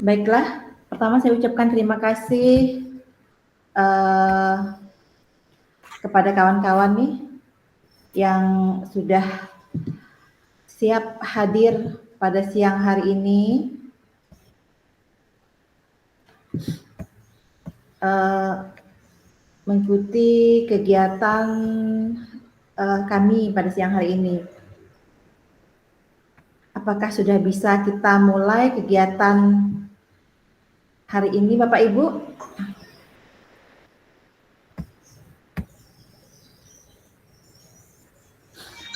Baiklah, pertama saya ucapkan terima kasih kepada kawan-kawan nih yang sudah siap hadir pada siang hari ini mengikuti kegiatan kami pada siang hari ini. Apakah sudah bisa kita mulai kegiatan hari ini, Bapak Ibu?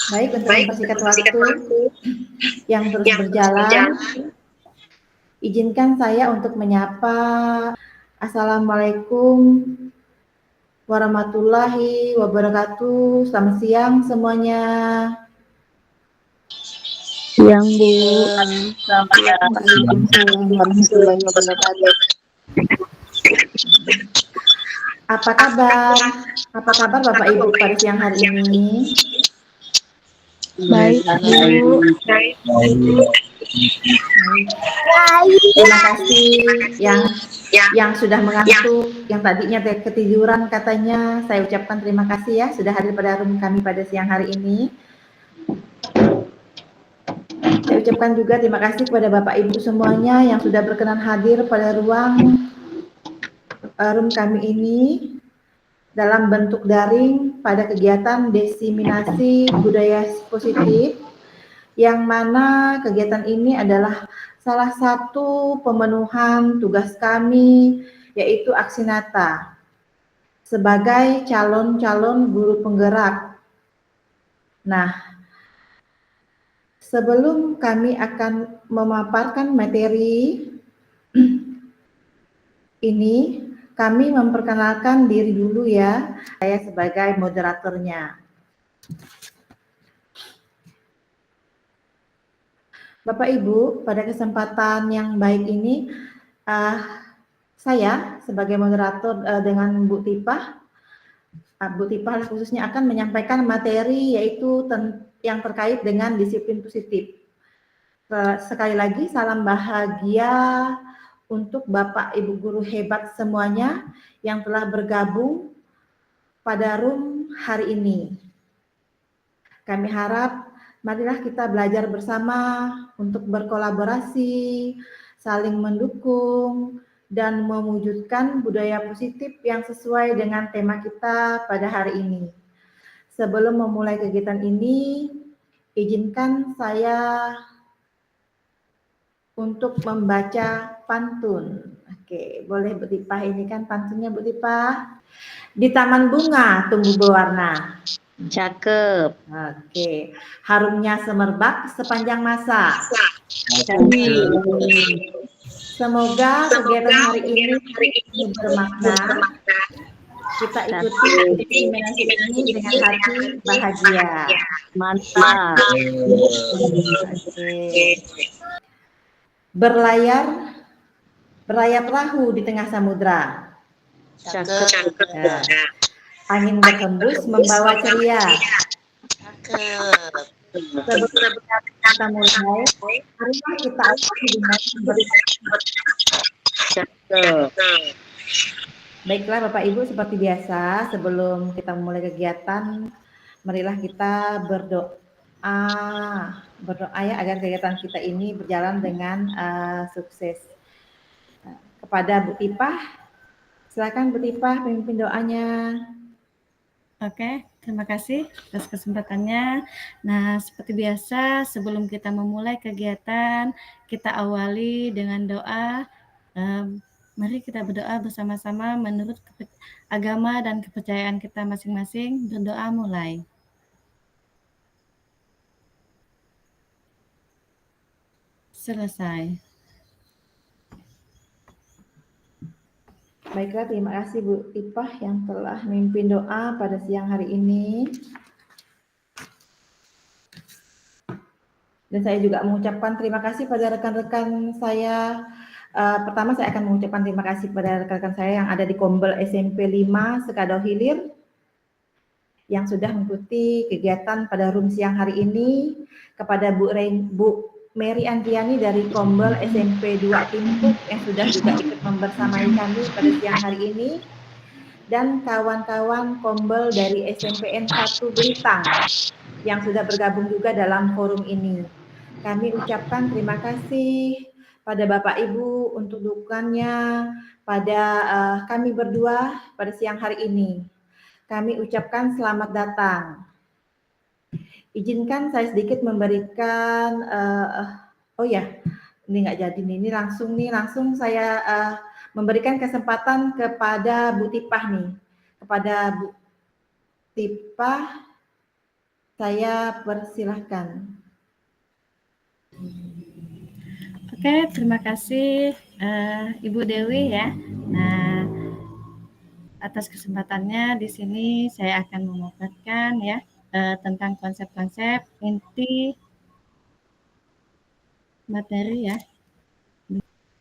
Baik, untuk mempersingkat waktu yang terus berjalan, izinkan saya untuk menyapa Assalamualaikum warahmatullahi wabarakatuh. Selamat siang semuanya. Siang Bu. Waalaikumsalam warahmatullahi wabarakatuh. Apa kabar? Apa kabar Bapak Ibu pada siang hari ini? Baik Bu. Terima kasih yang sudah mengantuk, yang tadinya ketiduran katanya. Saya ucapkan terima kasih ya sudah hadir pada room kami pada siang hari ini. Saya ucapkan juga terima kasih kepada Bapak Ibu semuanya yang sudah berkenan hadir pada ruang room kami ini dalam bentuk daring pada kegiatan diseminasi budaya positif, yang mana kegiatan ini adalah salah satu pemenuhan tugas kami, yaitu aksi nyata sebagai calon-calon guru penggerak. Nah, sebelum kami akan memaparkan materi ini, kami memperkenalkan diri dulu ya, saya sebagai moderatornya. Bapak Ibu, pada kesempatan yang baik ini, saya sebagai moderator dengan Bu Tipah khususnya akan menyampaikan materi yaitu yang terkait dengan disiplin positif. Sekali lagi, salam bahagia untuk Bapak Ibu guru hebat semuanya yang telah bergabung pada room hari ini. Kami harap marilah kita belajar bersama untuk berkolaborasi, saling mendukung, dan mewujudkan budaya positif yang sesuai dengan tema kita pada hari ini. Sebelum memulai kegiatan ini, izinkan saya untuk membaca pantun. Oke, boleh Bu Tipah ini kan pantunnya Bu Tipah. Di taman bunga tumbuh berwarna. Cakep. Oke, harumnya semerbak sepanjang masa. Semoga kegiatan hari ini bermakna. Kita ikuti diseminasi ini dengan hati bahagia. Mantap. Oke. Berlayar perahu di tengah samudra. Cakep. Ya. Angin berhembus membawa ceria. Sebelum kita mulai, marilah kita awali dengan Cakep. Baiklah Bapak Ibu, seperti biasa sebelum kita memulai kegiatan, marilah kita berdoa ya agar kegiatan kita ini berjalan dengan sukses. Kepada Bu Tipah, silakan Bu Tipah pimpin doanya. Oke, terima kasih atas kesempatannya. Nah, seperti biasa, sebelum kita memulai kegiatan, kita awali dengan doa. Mari kita berdoa bersama-sama menurut agama dan kepercayaan kita masing-masing. Berdoa mulai. Selesai. Baiklah, terima kasih Bu Tipah yang telah memimpin doa pada siang hari ini. Dan saya juga mengucapkan terima kasih pada rekan-rekan saya. Pertama saya akan mengucapkan terima kasih kepada rekan-rekan saya yang ada di Kombel SMP 5 Sekadau Hilir yang sudah mengikuti kegiatan pada room siang hari ini, kepada Bu Mary Andriani dari Kombel SMP 2 Timpuk yang sudah juga ikut membersamai kami pada siang hari ini, dan kawan-kawan Kombel dari SMPN 1 Belitang yang sudah bergabung juga dalam forum ini. Kami ucapkan terima kasih pada Bapak Ibu untuk dukungannya pada kami berdua pada siang hari ini. Kami ucapkan selamat datang. Izinkan saya sedikit memberikan, oh ya, ini nggak jadi nih, ini langsung saya memberikan kesempatan kepada Bu Tipah nih. Kepada Bu Tipah, saya persilahkan. Oke, terima kasih Ibu Dewi ya. Nah, atas kesempatannya di sini saya akan memaparkan ya tentang konsep-konsep inti materi ya.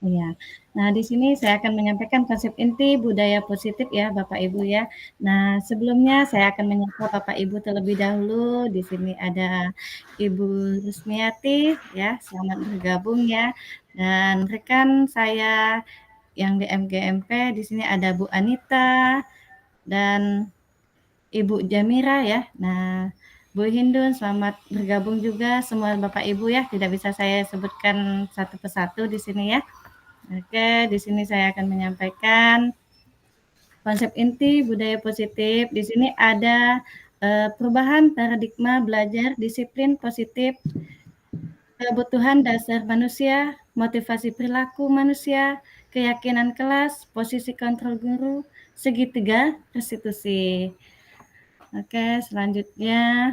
Ya. Nah, di sini saya akan menyampaikan konsep inti budaya positif ya, Bapak Ibu ya. Nah, sebelumnya saya akan menyapa Bapak Ibu terlebih dahulu. Di sini ada Ibu Rusmiati ya, selamat bergabung ya. Dan rekan saya yang di MGMP di sini ada Bu Anita dan Ibu Jamira ya. Nah, Bu Hindun selamat bergabung juga semua Bapak Ibu ya. Tidak bisa saya sebutkan satu persatu di sini ya. Oke, di sini saya akan menyampaikan konsep inti budaya positif. Di sini ada perubahan paradigma belajar disiplin positif, kebutuhan dasar manusia, motivasi perilaku manusia, keyakinan kelas, posisi kontrol guru, segitiga restitusi. Oke, selanjutnya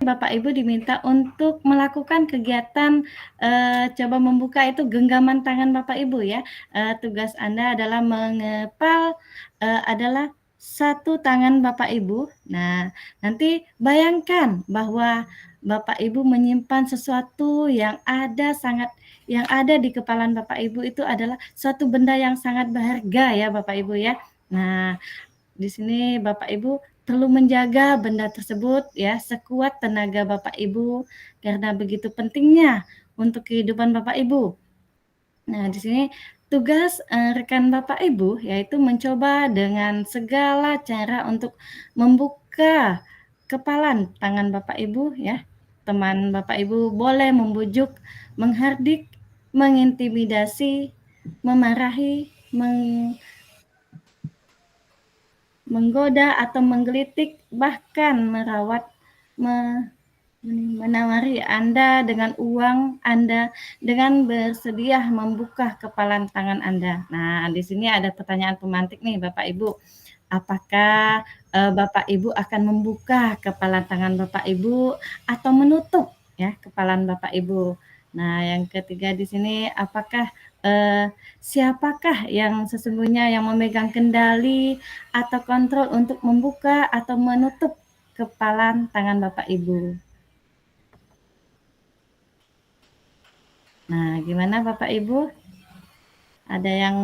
Bapak Ibu diminta untuk melakukan kegiatan coba membuka itu genggaman tangan Bapak Ibu ya. Tugas Anda adalah mengepal adalah satu tangan Bapak Ibu. Nah, nanti bayangkan bahwa Bapak Ibu menyimpan sesuatu yang ada di kepala Bapak Ibu itu adalah suatu benda yang sangat berharga ya Bapak Ibu ya. Nah, di sini Bapak Ibu perlu menjaga benda tersebut ya sekuat tenaga Bapak Ibu karena begitu pentingnya untuk kehidupan Bapak Ibu. Nah, di sini tugas rekan Bapak Ibu yaitu mencoba dengan segala cara untuk membuka kepalan tangan Bapak Ibu ya. Teman Bapak Ibu boleh membujuk, menghardik, mengintimidasi, memarahi, menggoda atau menggelitik, bahkan menawari Anda dengan uang Anda dengan bersedia membuka kepalan tangan Anda. Nah, di sini ada pertanyaan pemantik nih Bapak Ibu. Apakah Bapak Ibu akan membuka kepalan tangan Bapak Ibu atau menutup ya kepalan Bapak Ibu? Nah, yang ketiga di sini apakah siapakah yang sesungguhnya yang memegang kendali atau kontrol untuk membuka atau menutup kepalan tangan Bapak Ibu. Nah, gimana Bapak Ibu? Ada yang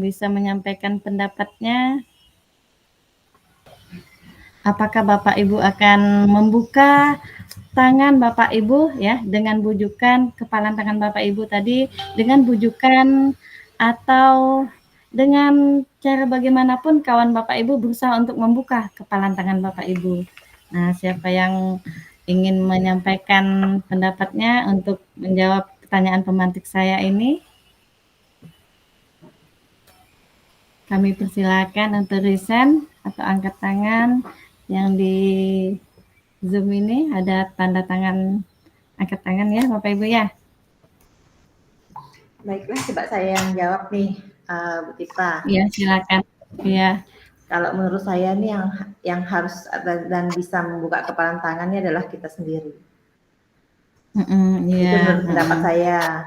bisa menyampaikan pendapatnya? Apakah Bapak Ibu akan membuka tangan Bapak Ibu ya dengan bujukan kepalan tangan Bapak Ibu tadi dengan bujukan atau dengan cara bagaimanapun kawan Bapak Ibu berusaha untuk membuka kepalan tangan Bapak Ibu. Nah, siapa yang ingin menyampaikan pendapatnya untuk menjawab pertanyaan pemantik saya ini? Kami persilakan untuk resign atau angkat tangan. Yang di Zoom ini ada tanda tangan angkat tangan ya Bapak Ibu ya. Baiklah, coba saya yang jawab nih, Bu Tipa. Iya, silakan. Iya. Kalau menurut saya nih yang harus dan bisa membuka kepalan tangannya adalah kita sendiri. Iya. Itu menurut pendapat saya.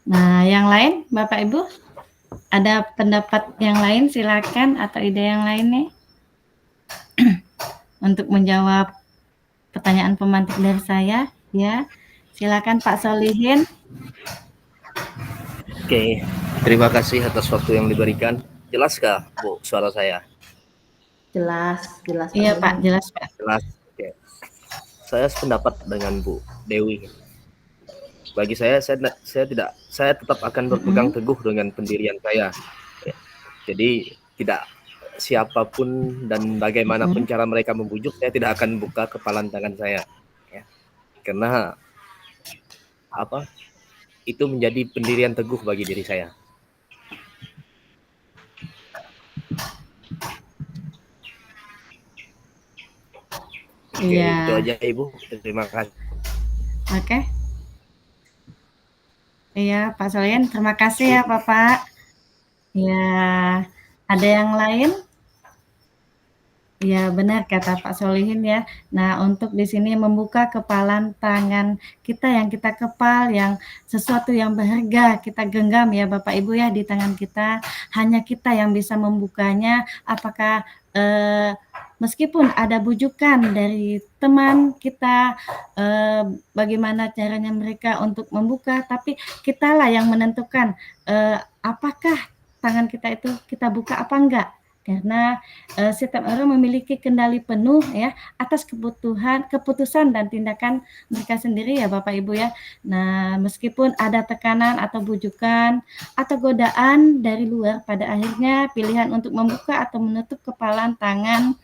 Nah, yang lain Bapak Ibu? Ada pendapat yang lain silakan atau ide yang lain nih untuk menjawab pertanyaan pemantik dari saya ya. Silakan Pak Solihin. Oke, terima kasih atas waktu yang diberikan. Jelaskah Bu suara saya? Jelas, jelas Pak Iya Pak, Solihin. jelas Pak. Jelas. Oke. Saya sependapat dengan Bu Dewi. Bagi saya tetap akan berpegang teguh dengan pendirian saya. Ya. Jadi tidak siapapun dan bagaimanapun cara mereka membujuk, saya tidak akan buka kepalan tangan saya. Ya. Karena itu menjadi pendirian teguh bagi diri saya. Oke, Iya. itu aja Ibu. Terima kasih. Oke. Iya, Pak Solihin, terima kasih ya Bapak. Ya, ada yang lain? Ya, benar kata Pak Solihin ya. Nah, untuk di sini membuka kepalan tangan kita yang kita kepal, yang sesuatu yang berharga kita genggam ya Bapak Ibu ya di tangan kita, hanya kita yang bisa membukanya. Apakah meskipun ada bujukan dari teman kita, bagaimana caranya mereka untuk membuka, tapi kitalah yang menentukan apakah tangan kita itu kita buka apa enggak. Karena setiap orang memiliki kendali penuh ya atas keputusan dan tindakan mereka sendiri ya Bapak Ibu ya. Nah, meskipun ada tekanan atau bujukan atau godaan dari luar, pada akhirnya pilihan untuk membuka atau menutup kepalan tangan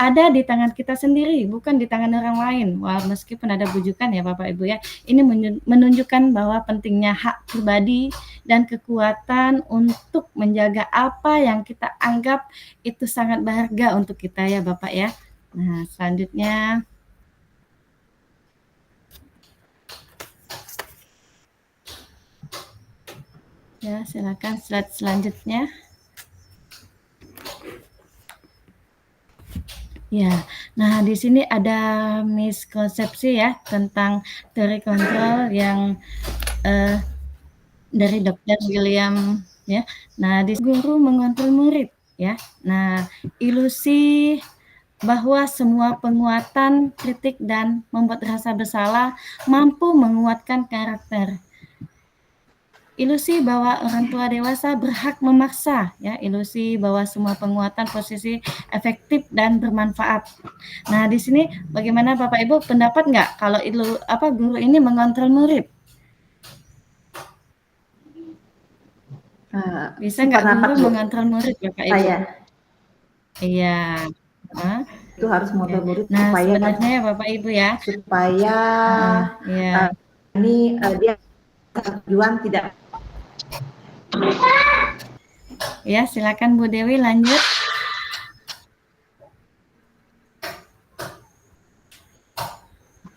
ada di tangan kita sendiri, bukan di tangan orang lain. Wah, meskipun ada bujukan ya Bapak Ibu ya, ini menunjukkan bahwa pentingnya hak pribadi dan kekuatan untuk menjaga apa yang kita anggap itu sangat berharga untuk kita ya Bapak ya. Nah, selanjutnya ya, silakan slide selanjutnya. Ya, nah di sini ada miskonsepsi ya tentang teori kontrol yang dari Dr. William ya. Nah, di guru mengontrol murid ya. Nah, ilusi bahwa semua penguatan, kritik dan membuat rasa bersalah mampu menguatkan karakter. Ilusi bahwa orang tua dewasa berhak memaksa, ya, ilusi bahwa semua penguatan posisi efektif dan bermanfaat. Nah, di sini bagaimana Bapak Ibu pendapat nggak kalau guru ini mengontrol murid? Bisa nggak guru mengontrol murid Bapak Ibu? Iya. Itu harus mengontrol murid nah, supaya sebenarnya ya Bapak Ibu ya. Supaya ini dia tujuan tidak. Ya, silakan Bu Dewi lanjut.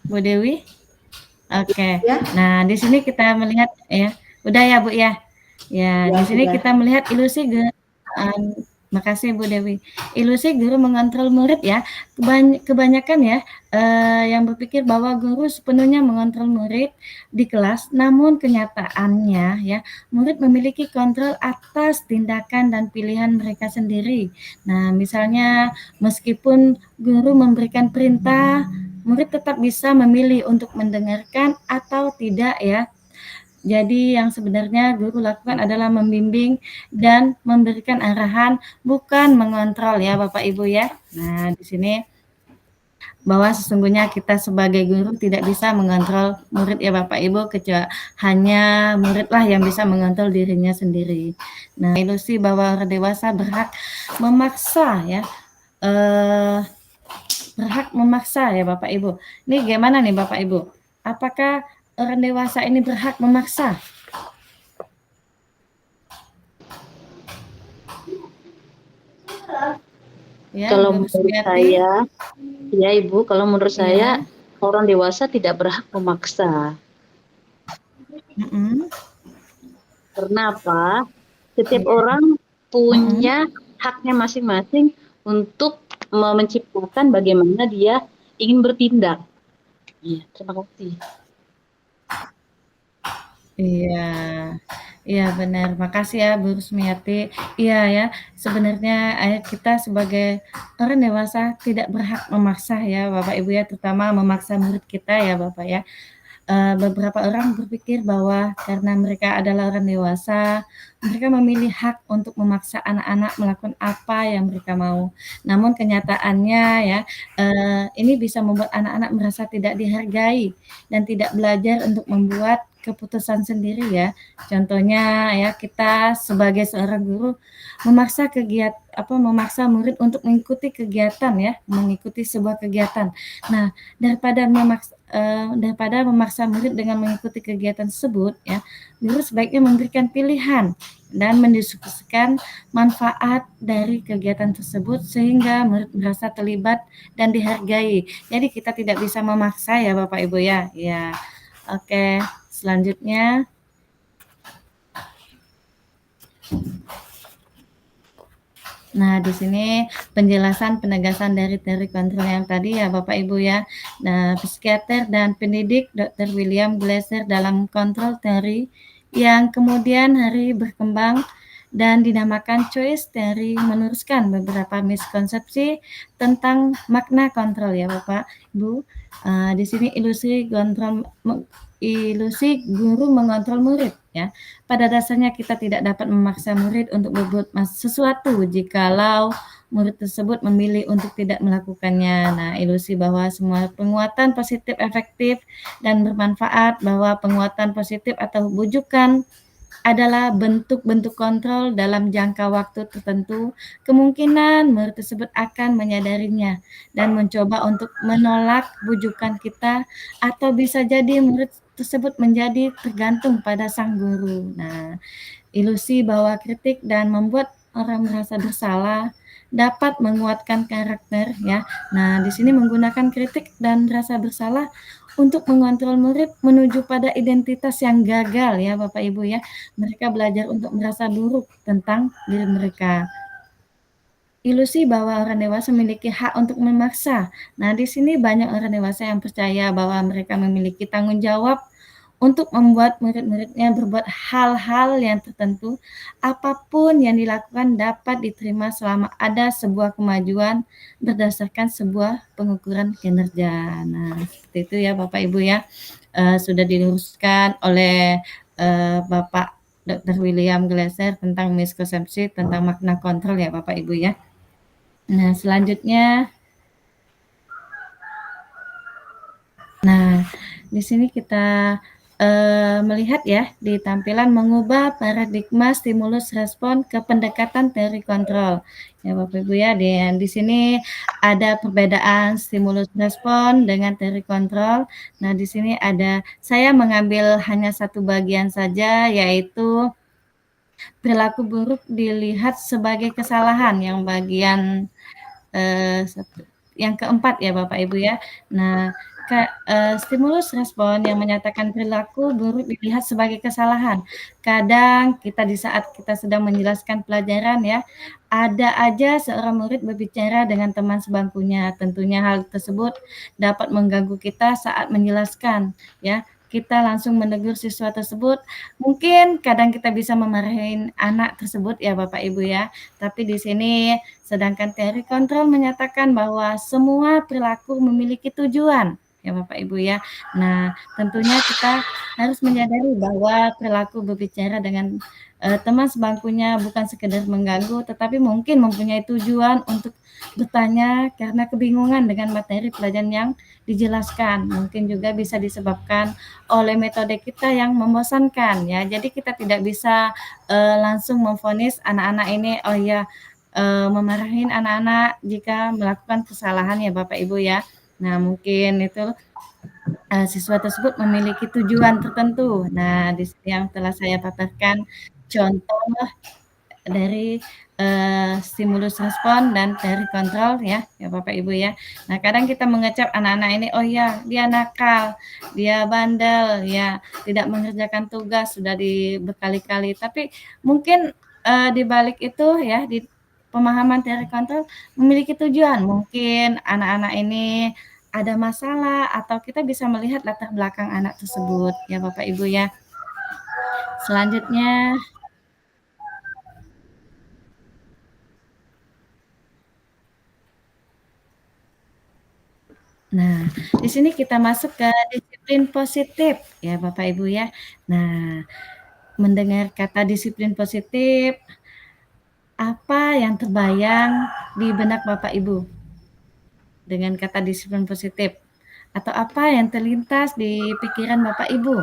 Bu Dewi. Oke. Ya. Nah, di sini kita melihat ya. Udah ya, Bu ya. Ya, di sini kita melihat ilusi makasih Bu Dewi. Ilusi guru mengontrol murid ya. Kebanyakan ya yang berpikir bahwa guru sepenuhnya mengontrol murid di kelas, namun kenyataannya ya murid memiliki kontrol atas tindakan dan pilihan mereka sendiri. Nah, misalnya meskipun guru memberikan perintah, murid tetap bisa memilih untuk mendengarkan atau tidak ya. Jadi yang sebenarnya guru lakukan adalah membimbing dan memberikan arahan, bukan mengontrol ya Bapak Ibu ya. Nah, di sini bahwa sesungguhnya kita sebagai guru tidak bisa mengontrol murid ya Bapak Ibu, kecuali hanya muridlah yang bisa mengontrol dirinya sendiri. Nah, ilusi bahwa orang dewasa berhak memaksa ya. Berhak memaksa ya Bapak Ibu. Ini gimana nih Bapak Ibu? Apakah orang dewasa ini berhak memaksa? Ya, kalau menurut saya, ya Ibu, kalau menurut saya orang dewasa tidak berhak memaksa. Karena apa? Setiap orang punya haknya masing-masing untuk menciptakan bagaimana dia ingin bertindak. Ya, terima kasih. Iya benar. Makasih ya Bu Rusmiati. Iya ya, sebenarnya kita sebagai orang dewasa tidak berhak memaksa ya Bapak Ibu ya, terutama memaksa murid kita ya Bapak ya. beberapa orang berpikir bahwa karena mereka adalah orang dewasa, mereka memilih hak untuk memaksa anak-anak melakukan apa yang mereka mau. Namun kenyataannya ya, ini bisa membuat anak-anak merasa tidak dihargai dan tidak belajar untuk membuat keputusan sendiri ya. Contohnya ya, kita sebagai seorang guru memaksa murid untuk mengikuti kegiatan ya, mengikuti sebuah kegiatan. Nah, daripada memaksa murid dengan mengikuti kegiatan tersebut ya, guru sebaiknya memberikan pilihan dan mendiskusikan manfaat dari kegiatan tersebut sehingga murid merasa terlibat dan dihargai. Jadi kita tidak bisa memaksa ya Bapak Ibu ya. Ya. Oke, selanjutnya nah, di sini penjelasan penegasan dari teori kontrol yang tadi ya Bapak Ibu ya. Nah, psikiater dan pendidik Dr. William Glasser dalam kontrol teori yang kemudian hari berkembang dan dinamakan choice theory meneruskan beberapa miskonsepsi tentang makna kontrol ya Bapak Ibu. Di sini ilusi guru mengontrol murid ya. Pada dasarnya kita tidak dapat memaksa murid untuk berbuat sesuatu jikalau murid tersebut memilih untuk tidak melakukannya. Nah, ilusi bahwa semua penguatan positif efektif dan bermanfaat, bahwa penguatan positif atau bujukan adalah bentuk-bentuk kontrol dalam jangka waktu tertentu, kemungkinan murid tersebut akan menyadarinya dan mencoba untuk menolak bujukan kita, atau bisa jadi murid tersebut menjadi tergantung pada sang guru. Nah, ilusi bahwa kritik dan membuat orang merasa bersalah dapat menguatkan karakter ya. Nah, di sini menggunakan kritik dan rasa bersalah untuk mengontrol murid menuju pada identitas yang gagal ya Bapak Ibu ya. Mereka belajar untuk merasa buruk tentang diri mereka. Ilusi bahwa orang dewasa memiliki hak untuk memaksa. Nah, di sini banyak orang dewasa yang percaya bahwa mereka memiliki tanggung jawab untuk membuat murid-muridnya berbuat hal-hal yang tertentu. Apapun yang dilakukan dapat diterima selama ada sebuah kemajuan berdasarkan sebuah pengukuran kinerja. Nah, seperti itu ya Bapak Ibu ya. Sudah diluruskan oleh Bapak Dr. William Glasser tentang miskonsepsi tentang makna kontrol ya Bapak Ibu ya. Nah, selanjutnya, di sini kita melihat ya di tampilan mengubah paradigma stimulus respon ke pendekatan teori kontrol. Ya Bapak Ibu ya, di sini ada perbedaan stimulus respon dengan teori kontrol. Nah, di sini saya mengambil hanya satu bagian saja, yaitu perilaku buruk dilihat sebagai kesalahan, yang bagian yang keempat ya Bapak Ibu ya. Nah, stimulus respon yang menyatakan perilaku buruk dilihat sebagai kesalahan. Kadang di saat kita sedang menjelaskan pelajaran ya, ada aja seorang murid berbicara dengan teman sebangkunya. Tentunya hal tersebut dapat mengganggu kita saat menjelaskan ya. Kita langsung menegur siswa tersebut. Mungkin kadang kita bisa memarahin anak tersebut ya Bapak Ibu ya. Tapi di sini sedangkan teori kontrol menyatakan bahwa semua perilaku memiliki tujuan ya Bapak Ibu ya. Nah, tentunya kita harus menyadari bahwa perilaku berbicara dengan teman sebangkunya bukan sekedar mengganggu, tetapi mungkin mempunyai tujuan untuk bertanya karena kebingungan dengan materi pelajaran yang dijelaskan. Mungkin juga bisa disebabkan oleh metode kita yang membosankan ya. Jadi kita tidak bisa langsung memvonis anak-anak ini memarahin anak-anak jika melakukan kesalahan ya Bapak Ibu ya. Nah, mungkin itu siswa tersebut memiliki tujuan tertentu. Nah, di sini yang telah saya paparkan contoh dari stimulus respon dan teori kontrol ya Bapak Ibu ya. Nah, kadang kita mengecap anak-anak ini, oh ya, dia nakal, dia bandel, ya, tidak mengerjakan tugas, sudah berkali-kali. Tapi mungkin di balik itu ya, di pemahaman teori kontrol memiliki tujuan. Mungkin anak-anak ini ada masalah, atau kita bisa melihat latar belakang anak tersebut ya Bapak Ibu ya. Selanjutnya, Nah, di sini kita masuk ke disiplin positif ya Bapak Ibu ya. Nah, mendengar kata disiplin positif, apa yang terbayang di benak Bapak Ibu dengan kata disiplin positif? Atau apa yang terlintas di pikiran Bapak Ibu?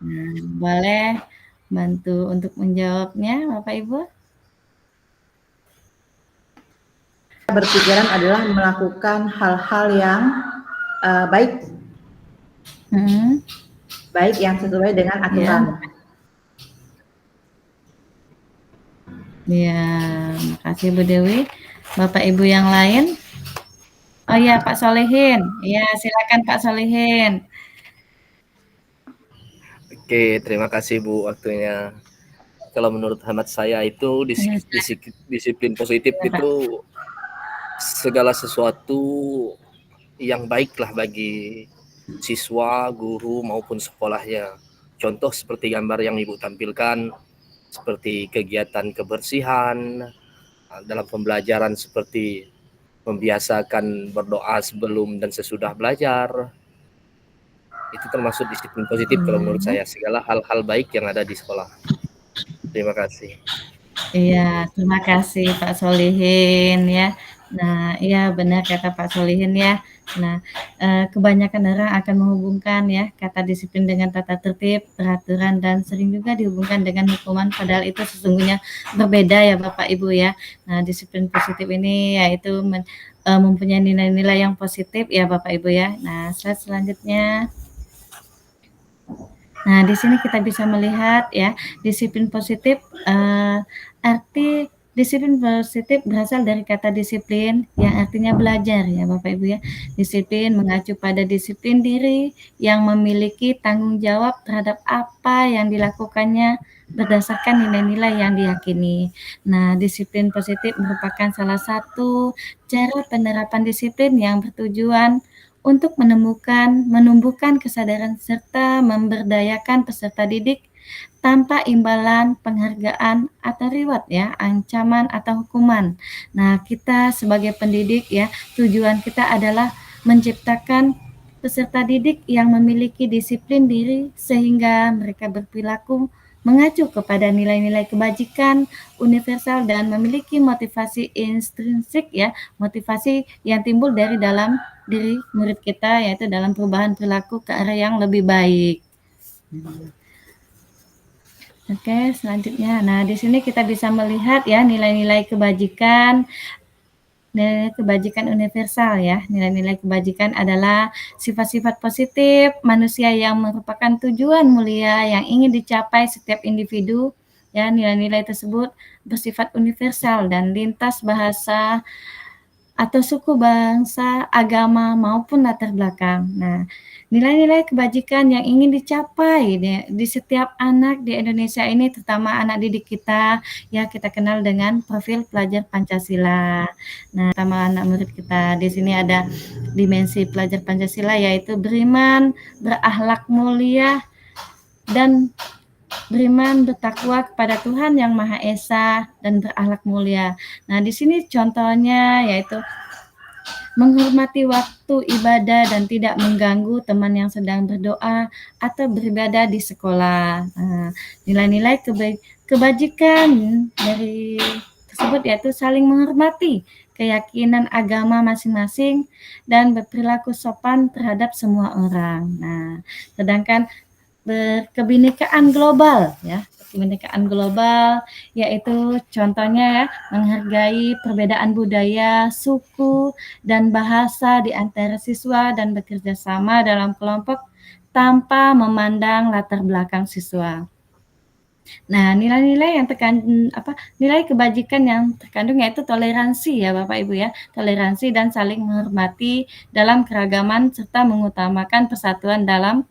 Nah, boleh bantu untuk menjawabnya Bapak Ibu? Berpikiran adalah melakukan hal-hal yang baik yang sesuai dengan aturan. Ya, makasih Bu Dewi. Bapak Ibu yang lain? Oh ya, Pak Solehin. Ya, silakan Pak Solehin. Oke, terima kasih Bu waktunya. Kalau menurut hemat saya itu disiplin positif itu segala sesuatu yang baiklah bagi siswa, guru maupun sekolahnya. Contoh seperti gambar yang Ibu tampilkan, seperti kegiatan kebersihan dalam pembelajaran, seperti membiasakan berdoa sebelum dan sesudah belajar. Itu termasuk disiplin positif kalau menurut saya, segala hal-hal baik yang ada di sekolah. Terima kasih. Iya, terima kasih Pak Solihin ya. Nah, iya benar kata Pak Solihin ya. Nah, kebanyakan orang akan menghubungkan ya kata disiplin dengan tata tertib, peraturan, dan sering juga dihubungkan dengan hukuman, padahal itu sesungguhnya berbeda ya Bapak Ibu ya. Nah, disiplin positif ini yaitu mempunyai nilai-nilai yang positif ya Bapak Ibu ya. Nah, slide selanjutnya. Nah, di sini kita bisa melihat ya, disiplin positif, arti disiplin positif berasal dari kata disiplin yang artinya belajar ya Bapak Ibu ya. Disiplin mengacu pada disiplin diri yang memiliki tanggung jawab terhadap apa yang dilakukannya berdasarkan nilai-nilai yang diyakini. Nah, disiplin positif merupakan salah satu cara penerapan disiplin yang bertujuan untuk menumbuhkan kesadaran serta memberdayakan peserta didik tanpa imbalan, penghargaan, atau reward ya, ancaman atau hukuman. Nah, kita sebagai pendidik ya, tujuan kita adalah menciptakan peserta didik yang memiliki disiplin diri sehingga mereka berperilaku mengacu kepada nilai-nilai kebajikan universal dan memiliki motivasi intrinsik ya, motivasi yang timbul dari dalam diri murid kita, yaitu dalam perubahan perilaku ke arah yang lebih baik. Oke, selanjutnya. Nah, di sini kita bisa melihat ya nilai-nilai kebajikan. Nilai kebajikan universal ya. Nilai-nilai kebajikan adalah sifat-sifat positif manusia yang merupakan tujuan mulia yang ingin dicapai setiap individu. Ya, nilai-nilai tersebut bersifat universal dan lintas bahasa atau suku, bangsa, agama, maupun latar belakang. Nah, nilai-nilai kebajikan yang ingin dicapai di setiap anak di Indonesia ini, terutama anak didik kita, ya kita kenal dengan profil pelajar Pancasila. Nah, terutama anak murid kita, di sini ada dimensi pelajar Pancasila, yaitu beriman, berakhlak mulia, dan beriman, bertakwa kepada Tuhan Yang Maha Esa, dan berakhlak mulia. Nah, di sini contohnya yaitu menghormati waktu ibadah dan tidak mengganggu teman yang sedang berdoa atau beribadah di sekolah. Nah, nilai-nilai kebajikan dari tersebut yaitu saling menghormati keyakinan agama masing-masing dan berperilaku sopan terhadap semua orang. Nah, sedangkan berkebinekaan global ya, kebinekaan global yaitu contohnya ya, menghargai perbedaan budaya, suku, dan bahasa di antara siswa dan bekerja sama dalam kelompok tanpa memandang latar belakang siswa. Nah, nilai-nilai yang nilai kebajikan yang terkandung yaitu toleransi ya Bapak Ibu ya, toleransi dan saling menghormati dalam keragaman serta mengutamakan persatuan dalam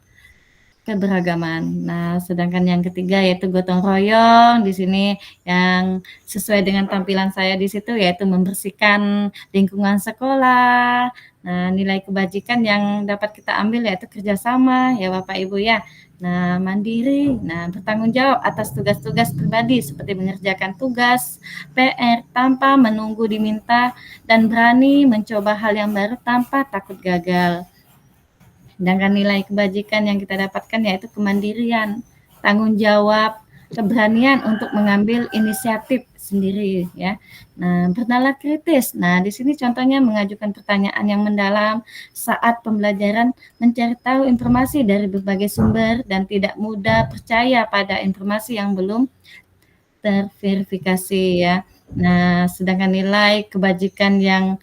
keberagaman. Nah, sedangkan yang ketiga yaitu gotong royong. Di sini yang sesuai dengan tampilan saya di situ yaitu membersihkan lingkungan sekolah. Nah, nilai kebajikan yang dapat kita ambil yaitu kerjasama ya Bapak Ibu ya. Nah, mandiri, nah bertanggung jawab atas tugas-tugas pribadi seperti mengerjakan tugas, PR tanpa menunggu diminta dan berani mencoba hal yang baru tanpa takut gagal. Sedangkan nilai kebajikan yang kita dapatkan yaitu kemandirian, tanggung jawab, keberanian untuk mengambil inisiatif sendiri ya. Nah, bernalar kritis. Nah, di sini contohnya mengajukan pertanyaan yang mendalam saat pembelajaran, mencari tahu informasi dari berbagai sumber dan tidak mudah percaya pada informasi yang belum terverifikasi ya. Nah, sedangkan nilai kebajikan yang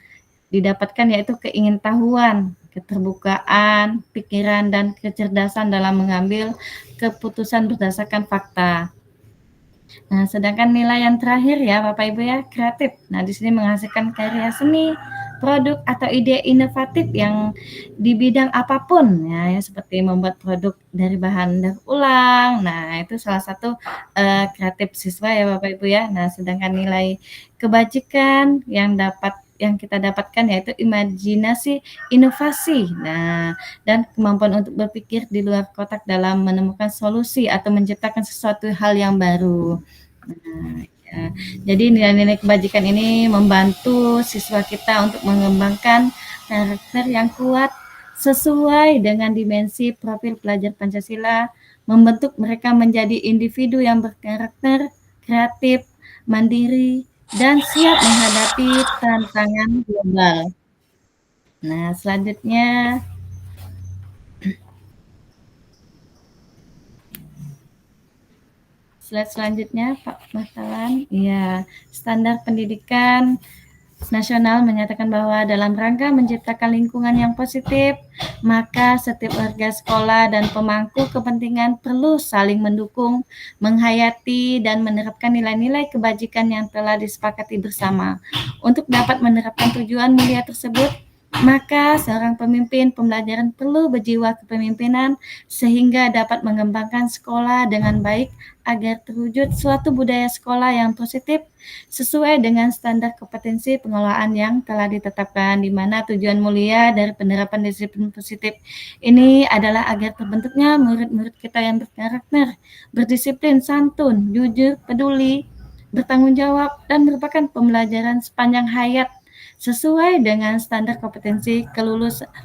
didapatkan yaitu keingintahuan, keterbukaan, pikiran, dan kecerdasan dalam mengambil keputusan berdasarkan fakta. Nah, sedangkan nilai yang terakhir ya Bapak Ibu ya, kreatif. Nah, di sini menghasilkan karya seni, produk atau ide inovatif yang di bidang apapun ya, ya seperti membuat produk dari bahan daur ulang. Nah, itu salah satu kreatif siswa ya Bapak Ibu ya. Nah, sedangkan nilai kebajikan yang kita dapatkan yaitu imajinasi, inovasi. Nah, dan kemampuan untuk berpikir di luar kotak dalam menemukan solusi atau menciptakan sesuatu hal yang baru. Nah, ya. Jadi nilai-nilai kebajikan ini membantu siswa kita untuk mengembangkan karakter yang kuat sesuai dengan dimensi profil pelajar Pancasila, membentuk mereka menjadi individu yang berkarakter, kreatif, mandiri, dan siap menghadapi tantangan global. Nah, selanjutnya slide selanjutnya Pak Mahtalan. Ya, standar pendidikan nasional menyatakan bahwa dalam rangka menciptakan lingkungan yang positif, maka setiap warga sekolah dan pemangku kepentingan perlu saling mendukung, menghayati, dan menerapkan nilai-nilai kebajikan yang telah disepakati bersama. Untuk dapat menerapkan tujuan mulia tersebut, maka seorang pemimpin pembelajaran perlu berjiwa kepemimpinan sehingga dapat mengembangkan sekolah dengan baik agar terwujud suatu budaya sekolah yang positif sesuai dengan standar kompetensi pengelolaan yang telah ditetapkan, di mana tujuan mulia dari penerapan disiplin positif ini adalah agar terbentuknya murid-murid kita yang berkarakter, berdisiplin, santun, jujur, peduli, bertanggung jawab, dan merupakan pembelajaran sepanjang hayat sesuai dengan standar kompetensi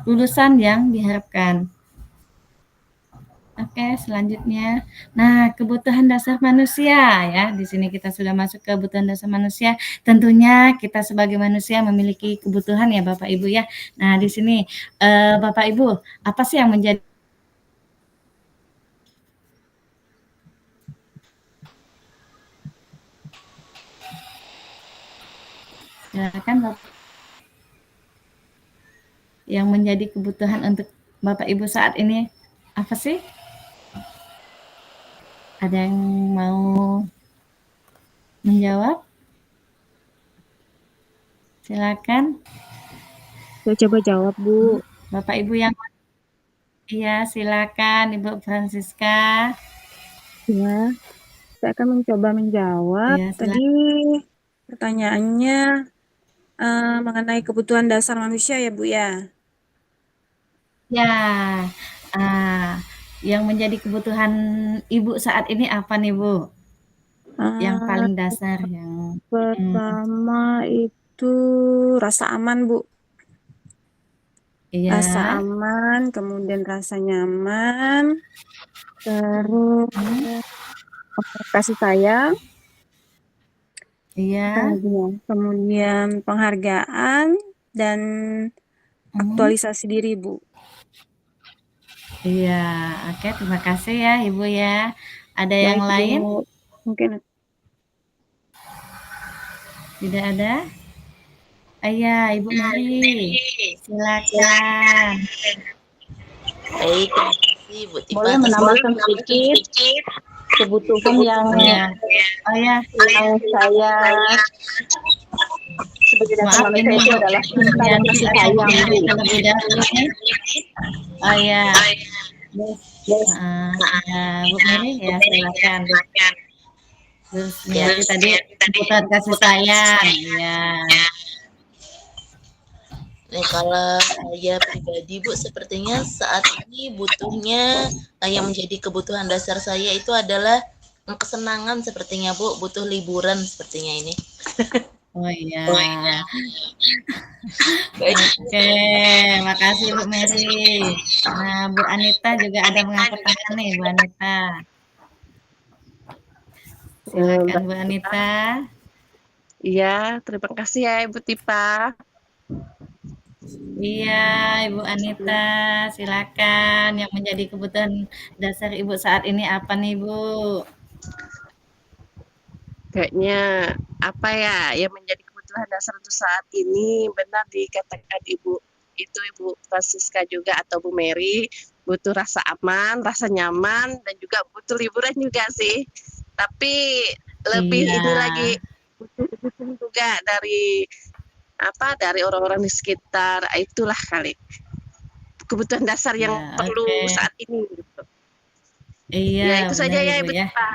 lulusan yang diharapkan. Oke, selanjutnya. Nah, kebutuhan dasar manusia ya. Di sini kita sudah masuk ke kebutuhan dasar manusia. Tentunya kita sebagai manusia memiliki kebutuhan ya Bapak Ibu ya. Nah, di sini Bapak Ibu, apa sih yang menjadi silakan Bapak. Yang menjadi kebutuhan untuk Bapak Ibu saat ini apa sih? Ada yang mau menjawab? Silakan. Saya coba jawab, Bu. Bapak Ibu yang iya, silakan Ibu Francisca. Ya, saya akan mencoba menjawab. Iya, Tadi pertanyaannya mengenai kebutuhan dasar manusia ya, Bu ya. Ya, yang menjadi kebutuhan Ibu saat ini apa nih Bu? Yang paling dasar yang pertama itu rasa aman, Bu. Iya. Rasa aman, kemudian rasa nyaman, terus kasih sayang. Iya. Kemudian penghargaan dan aktualisasi diri, Bu. Iya, oke, terima kasih ya Ibu ya. Ada yang Baik, lain? Bu. Mungkin tidak ada? Iya, Ibu Mary, silakan. Baik, terima kasih Bu Tipa. Boleh menambahkan sedikit kebutuhan yang ya. Oh ya, yang saya sebagai dasar manusia itu adalah cinta dan kasih sayang. Terlebih dahulu. Oh ya. Ya, Bu Mary, ya silakan. Terus Mary tadi kebutuhan kasih sayang, ya. Nah, kalau saya pribadi Bu, sepertinya saat ini butuhnya yang menjadi kebutuhan dasar saya itu adalah kesenangan sepertinya Bu, butuh liburan sepertinya ini. Oh iya. Baik. Oke, makasih Bu Mary. Nah, Bu Anita juga ada mengangkat tangan nih, Bu Anita. Silakan Bu Anita. Iya, terima kasih ya Ibu Tipa. Iya, Ibu Anita, silakan. Yang menjadi kebutuhan dasar Ibu saat ini apa nih, Bu? Kayaknya apa ya yang menjadi kebutuhan dasar untuk saat ini, benar dikatakan Ibu itu Ibu Francisca juga atau Bu Mary, butuh rasa aman, rasa nyaman, dan juga butuh liburan juga sih. Tapi lebih Iya. ini lagi butuh dukung juga dari orang-orang di sekitar. Itulah kali kebutuhan dasar yang Ya, perlu oke. saat ini gitu. Iya, Ya itu saja benar ya Ibu Ibu ya. Tipa.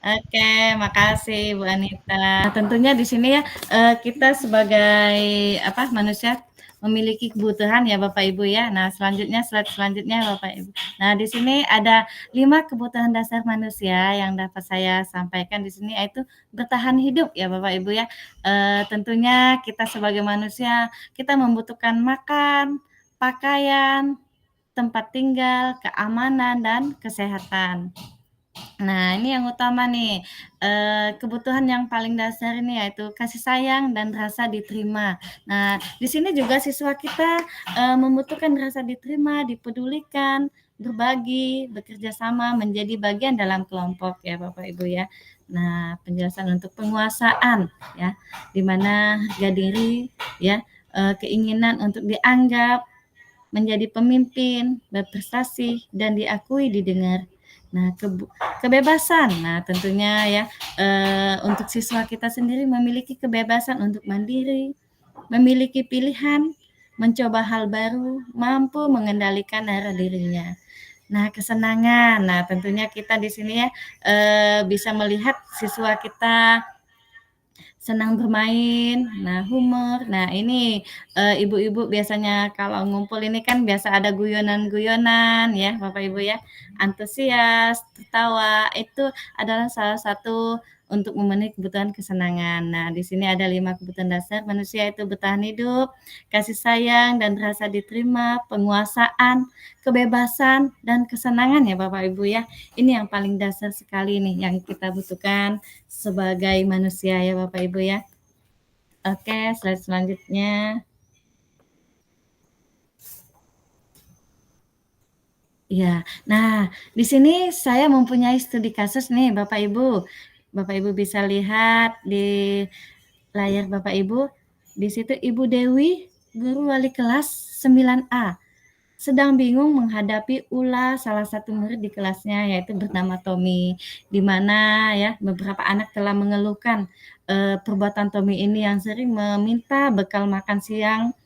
Oke, makasih Bu Anita. Nah, tentunya di sini ya kita sebagai manusia memiliki kebutuhan ya Bapak Ibu ya. Nah, slide selanjutnya Bapak Ibu. Nah, di sini ada 5 kebutuhan dasar manusia yang dapat saya sampaikan di sini, yaitu bertahan hidup ya Bapak Ibu ya. Tentunya kita sebagai manusia kita membutuhkan makan, pakaian, tempat tinggal, keamanan dan kesehatan. Nah, ini yang utama nih, kebutuhan yang paling dasar ini yaitu kasih sayang dan rasa diterima. Nah, di sini juga siswa kita, membutuhkan rasa diterima, dipedulikan, berbagi, bekerja sama, menjadi bagian dalam kelompok ya Bapak Ibu ya. Nah, penjelasan untuk penguasaan ya, di mana harga diri ya, keinginan untuk dianggap, menjadi pemimpin, berprestasi, dan diakui didengar. Nah, kebebasan. Nah, tentunya ya untuk siswa kita sendiri memiliki kebebasan untuk mandiri, memiliki pilihan, mencoba hal baru, mampu mengendalikan arah dirinya. Nah, kesenangan. Nah, tentunya kita di sini ya bisa melihat siswa kita senang bermain, nah humor. Nah ini ibu-ibu biasanya kalau ngumpul ini kan biasa ada guyonan-guyonan ya Bapak Ibu ya, antusias, tertawa, itu adalah salah satu untuk memenuhi kebutuhan kesenangan. Nah di sini ada 5 kebutuhan dasar manusia, itu bertahan hidup, kasih sayang dan rasa diterima, penguasaan, kebebasan, dan kesenangan ya Bapak Ibu ya. Ini yang paling dasar sekali nih yang kita butuhkan sebagai manusia ya Bapak Ibu ya. Oke, slide selanjutnya. Ya, nah di sini saya mempunyai studi kasus nih Bapak Ibu. Bapak Ibu bisa lihat di layar Bapak Ibu. Di situ Ibu Dewi, guru wali kelas 9A, sedang bingung menghadapi ulah salah satu murid di kelasnya, yaitu bernama Tommy, di mana ya beberapa anak telah mengeluhkan perbuatan Tommy ini yang sering meminta bekal makan siang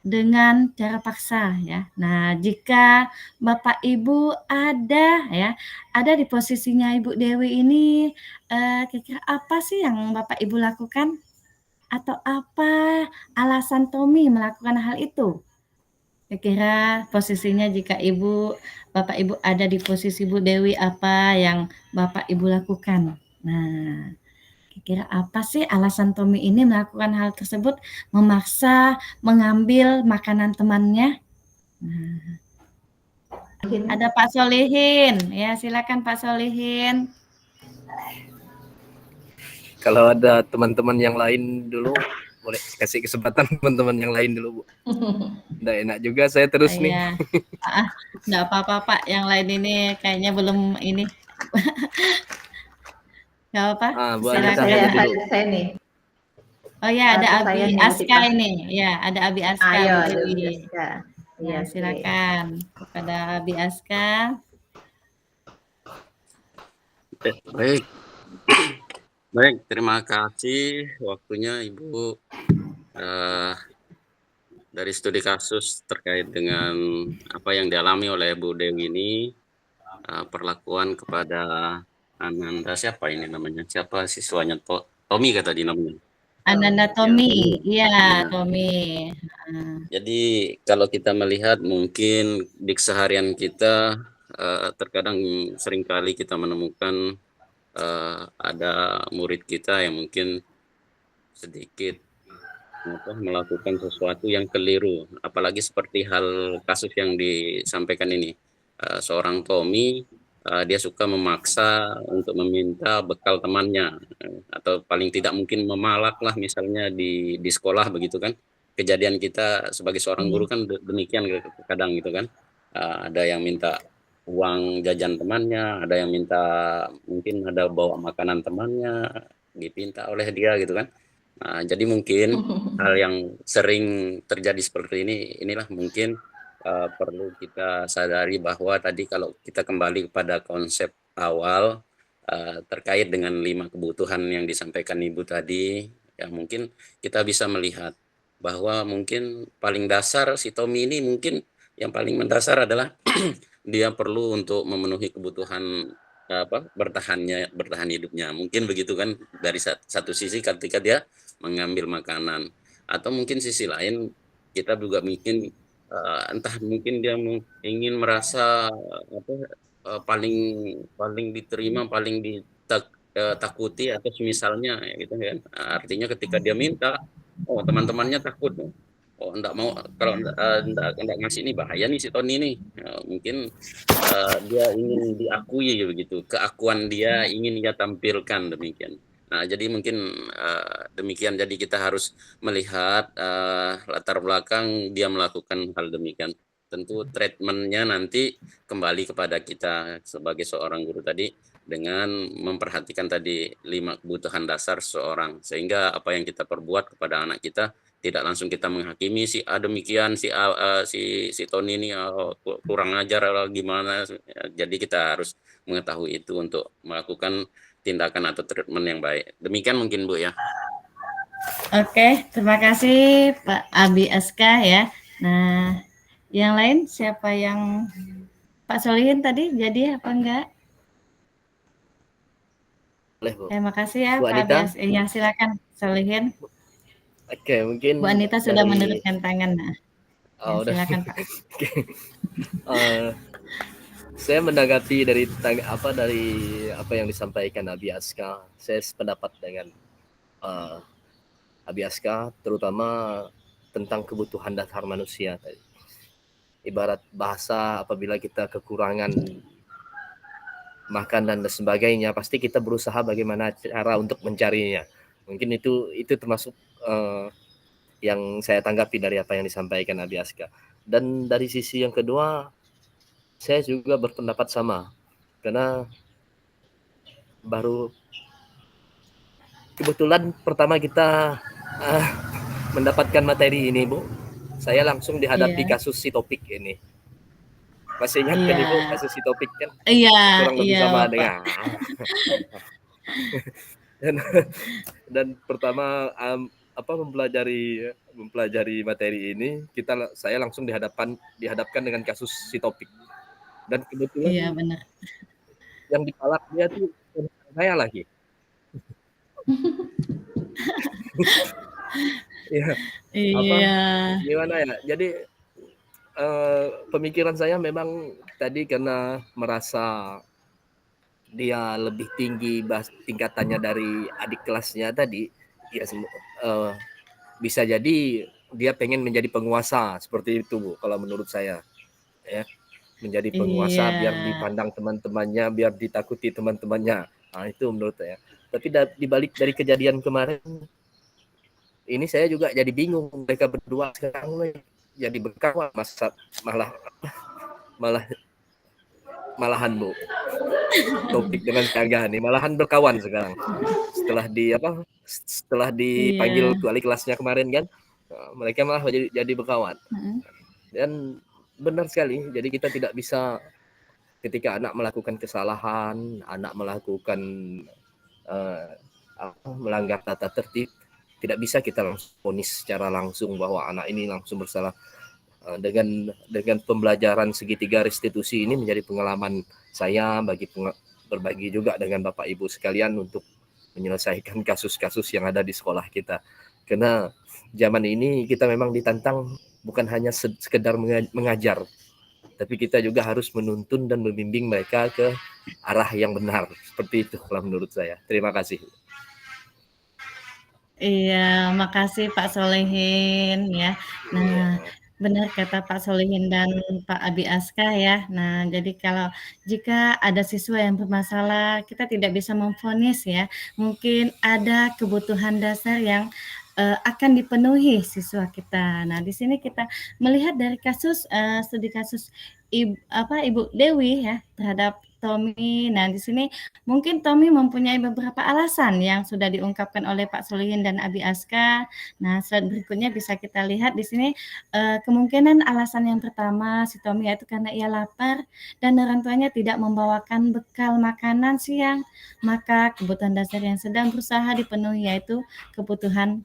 dengan cara paksa ya. Nah, jika Bapak Ibu ada di posisinya Ibu Dewi ini, kira-kira apa sih yang Bapak Ibu lakukan? Atau apa alasan Tommy melakukan hal itu? Kira-kira posisinya jika Bapak Ibu ada di posisi Bu Dewi, apa yang Bapak Ibu lakukan? Nah, kira-kira apa sih alasan Tommy ini melakukan hal tersebut, memaksa mengambil makanan temannya? Nah, ada Pak Solihin, ya silakan Pak Solihin. Kalau ada teman-teman yang lain dulu, boleh kasih kesempatan teman-teman yang lain dulu, Bu. Nggak enak juga saya terus nih. Iya. Nggak apa-apa Pak, yang lain ini kayaknya belum ini. Nggak apa, Bu Anita silakan. dulu. Saya nih. Oh ya, ada Atau saya Abi nih, Bu Aska Tipa. ini. Ya, ada Abi Aska, Ayo, Bu ada Bu Dewi. Aska. Iya, Nah, oke. silakan kepada Abi Aska. Baik, baik. Terima kasih waktunya Ibu. dari studi kasus terkait dengan apa yang dialami oleh Bu Dewi ini, perlakuan kepada Ananda, siapa ini namanya? Siapa siswanya? Tommy kata di namanya. Ananda Ya, Tommy, iya Nah, Tommy. jadi kalau kita melihat mungkin di keseharian kita terkadang seringkali kita menemukan ada murid kita yang mungkin sedikit melakukan sesuatu yang keliru, apalagi seperti hal kasus yang disampaikan ini. Seorang Tommy, dia suka memaksa untuk meminta bekal temannya, atau paling tidak mungkin memalak lah misalnya di sekolah begitu kan. Kejadian kita sebagai seorang guru kan demikian kadang gitu kan. Ada yang minta uang jajan temannya, ada yang minta mungkin ada bawa makanan temannya, dipinta oleh dia gitu kan. Nah, jadi mungkin hal yang sering terjadi seperti inilah mungkin perlu kita sadari bahwa tadi kalau kita kembali kepada konsep awal terkait dengan 5 kebutuhan yang disampaikan Ibu tadi, ya mungkin kita bisa melihat bahwa mungkin paling dasar si Tommy ini mungkin yang paling mendasar adalah dia perlu untuk memenuhi kebutuhan bertahan hidupnya. Mungkin begitu kan dari satu sisi ketika dia mengambil makanan, atau mungkin sisi lain kita juga mungkin entah mungkin dia ingin merasa paling paling diterima, paling ditakuti atau misalnya gitu kan. Artinya ketika dia minta, oh teman-temannya takut, oh enggak mau, kalau enggak ngasih ini bahaya nih si Tony nih. Mungkin dia ingin diakui begitu, keakuan dia ingin dia tampilkan demikian. Nah, jadi mungkin demikian. Jadi kita harus melihat latar belakang dia melakukan hal demikian. Tentu treatmentnya nanti kembali kepada kita sebagai seorang guru tadi dengan memperhatikan tadi 5 kebutuhan dasar seseorang, sehingga apa yang kita perbuat kepada anak kita tidak langsung kita menghakimi si A demikian, si A, si Tony ini kurang ajar gimana. Jadi kita harus mengetahui itu untuk melakukan tindakan atau treatment yang baik. Demikian mungkin Bu ya. Oke, terima kasih Pak Abi Aska ya. Nah, yang lain siapa yang Pak Solihin tadi jadi apa enggak? Boleh Bu. Terima kasih ya Bu Pak Abi Anita. Aska. Ya, silakan Solihin. Oke, mungkin Bu Anita sudah dari menurunkan tangan. Nah, ya, udah. silakan Pak. Saya menanggapi dari apa yang disampaikan Abi Aska. Saya sependapat dengan Abi Aska, terutama tentang kebutuhan dasar manusia tadi. Ibarat bahasa, apabila kita kekurangan makan dan sebagainya, pasti kita berusaha bagaimana cara untuk mencarinya. Mungkin itu termasuk yang saya tanggapi dari apa yang disampaikan Abi Aska. Dan dari sisi yang kedua, saya juga berpendapat sama, karena baru kebetulan pertama kita mendapatkan materi ini Bu, saya langsung dihadapi kasus si Topik ini. Masih ingat kan Ibu kasus si Topik kan? Kurang lebih sama Bapak. dengan dan pertama mempelajari materi ini, saya langsung dihadapkan dengan kasus si Topik. Dan kebetulan benar. yang dipalak dia tuh saya lagi. Gimana ya? Jadi pemikiran saya memang tadi karena merasa dia lebih tinggi tingkatannya dari adik kelasnya tadi, ya bisa jadi dia pengen menjadi penguasa seperti itu Bu, kalau menurut saya ya, menjadi penguasa biar dipandang teman-temannya, biar ditakuti teman-temannya. Nah, itu menurut saya. Tapi di balik dari kejadian kemarin ini saya juga jadi bingung, mereka berdua sekarang jadi berkawan, malahan Bu. Topik dengan Kaga nih malahan berkawan sekarang. Setelah dipanggil wali kelasnya kemarin kan, mereka malah jadi berkawan. Dan benar sekali, jadi kita tidak bisa ketika anak melakukan kesalahan, anak melakukan melanggar tata tertib, tidak bisa kita langsung vonis secara langsung bahwa anak ini langsung bersalah. Dengan pembelajaran segitiga restitusi ini menjadi pengalaman saya berbagi juga dengan Bapak Ibu sekalian untuk menyelesaikan kasus-kasus yang ada di sekolah kita. Karena zaman ini kita memang ditantang bukan hanya sekedar mengajar, tapi kita juga harus menuntun dan membimbing mereka ke arah yang benar. Seperti itu kalau menurut saya. Terima kasih. Iya, makasih Pak Solehin ya. Nah, benar kata Pak Solehin dan Pak Abi Aska ya. Nah, jadi kalau jika ada siswa yang bermasalah, kita tidak bisa memvonis ya. Mungkin ada kebutuhan dasar yang akan dipenuhi siswa kita. Nah, di sini kita melihat dari kasus studi kasus Ibu Dewi ya terhadap Tommy. Nah, di sini mungkin Tommy mempunyai beberapa alasan yang sudah diungkapkan oleh Pak Solihin dan Abi Aska. Nah, slide berikutnya bisa kita lihat di sini kemungkinan alasan yang pertama si Tommy yaitu karena ia lapar dan orang tuanya tidak membawakan bekal makanan siang, maka kebutuhan dasar yang sedang berusaha dipenuhi yaitu kebutuhan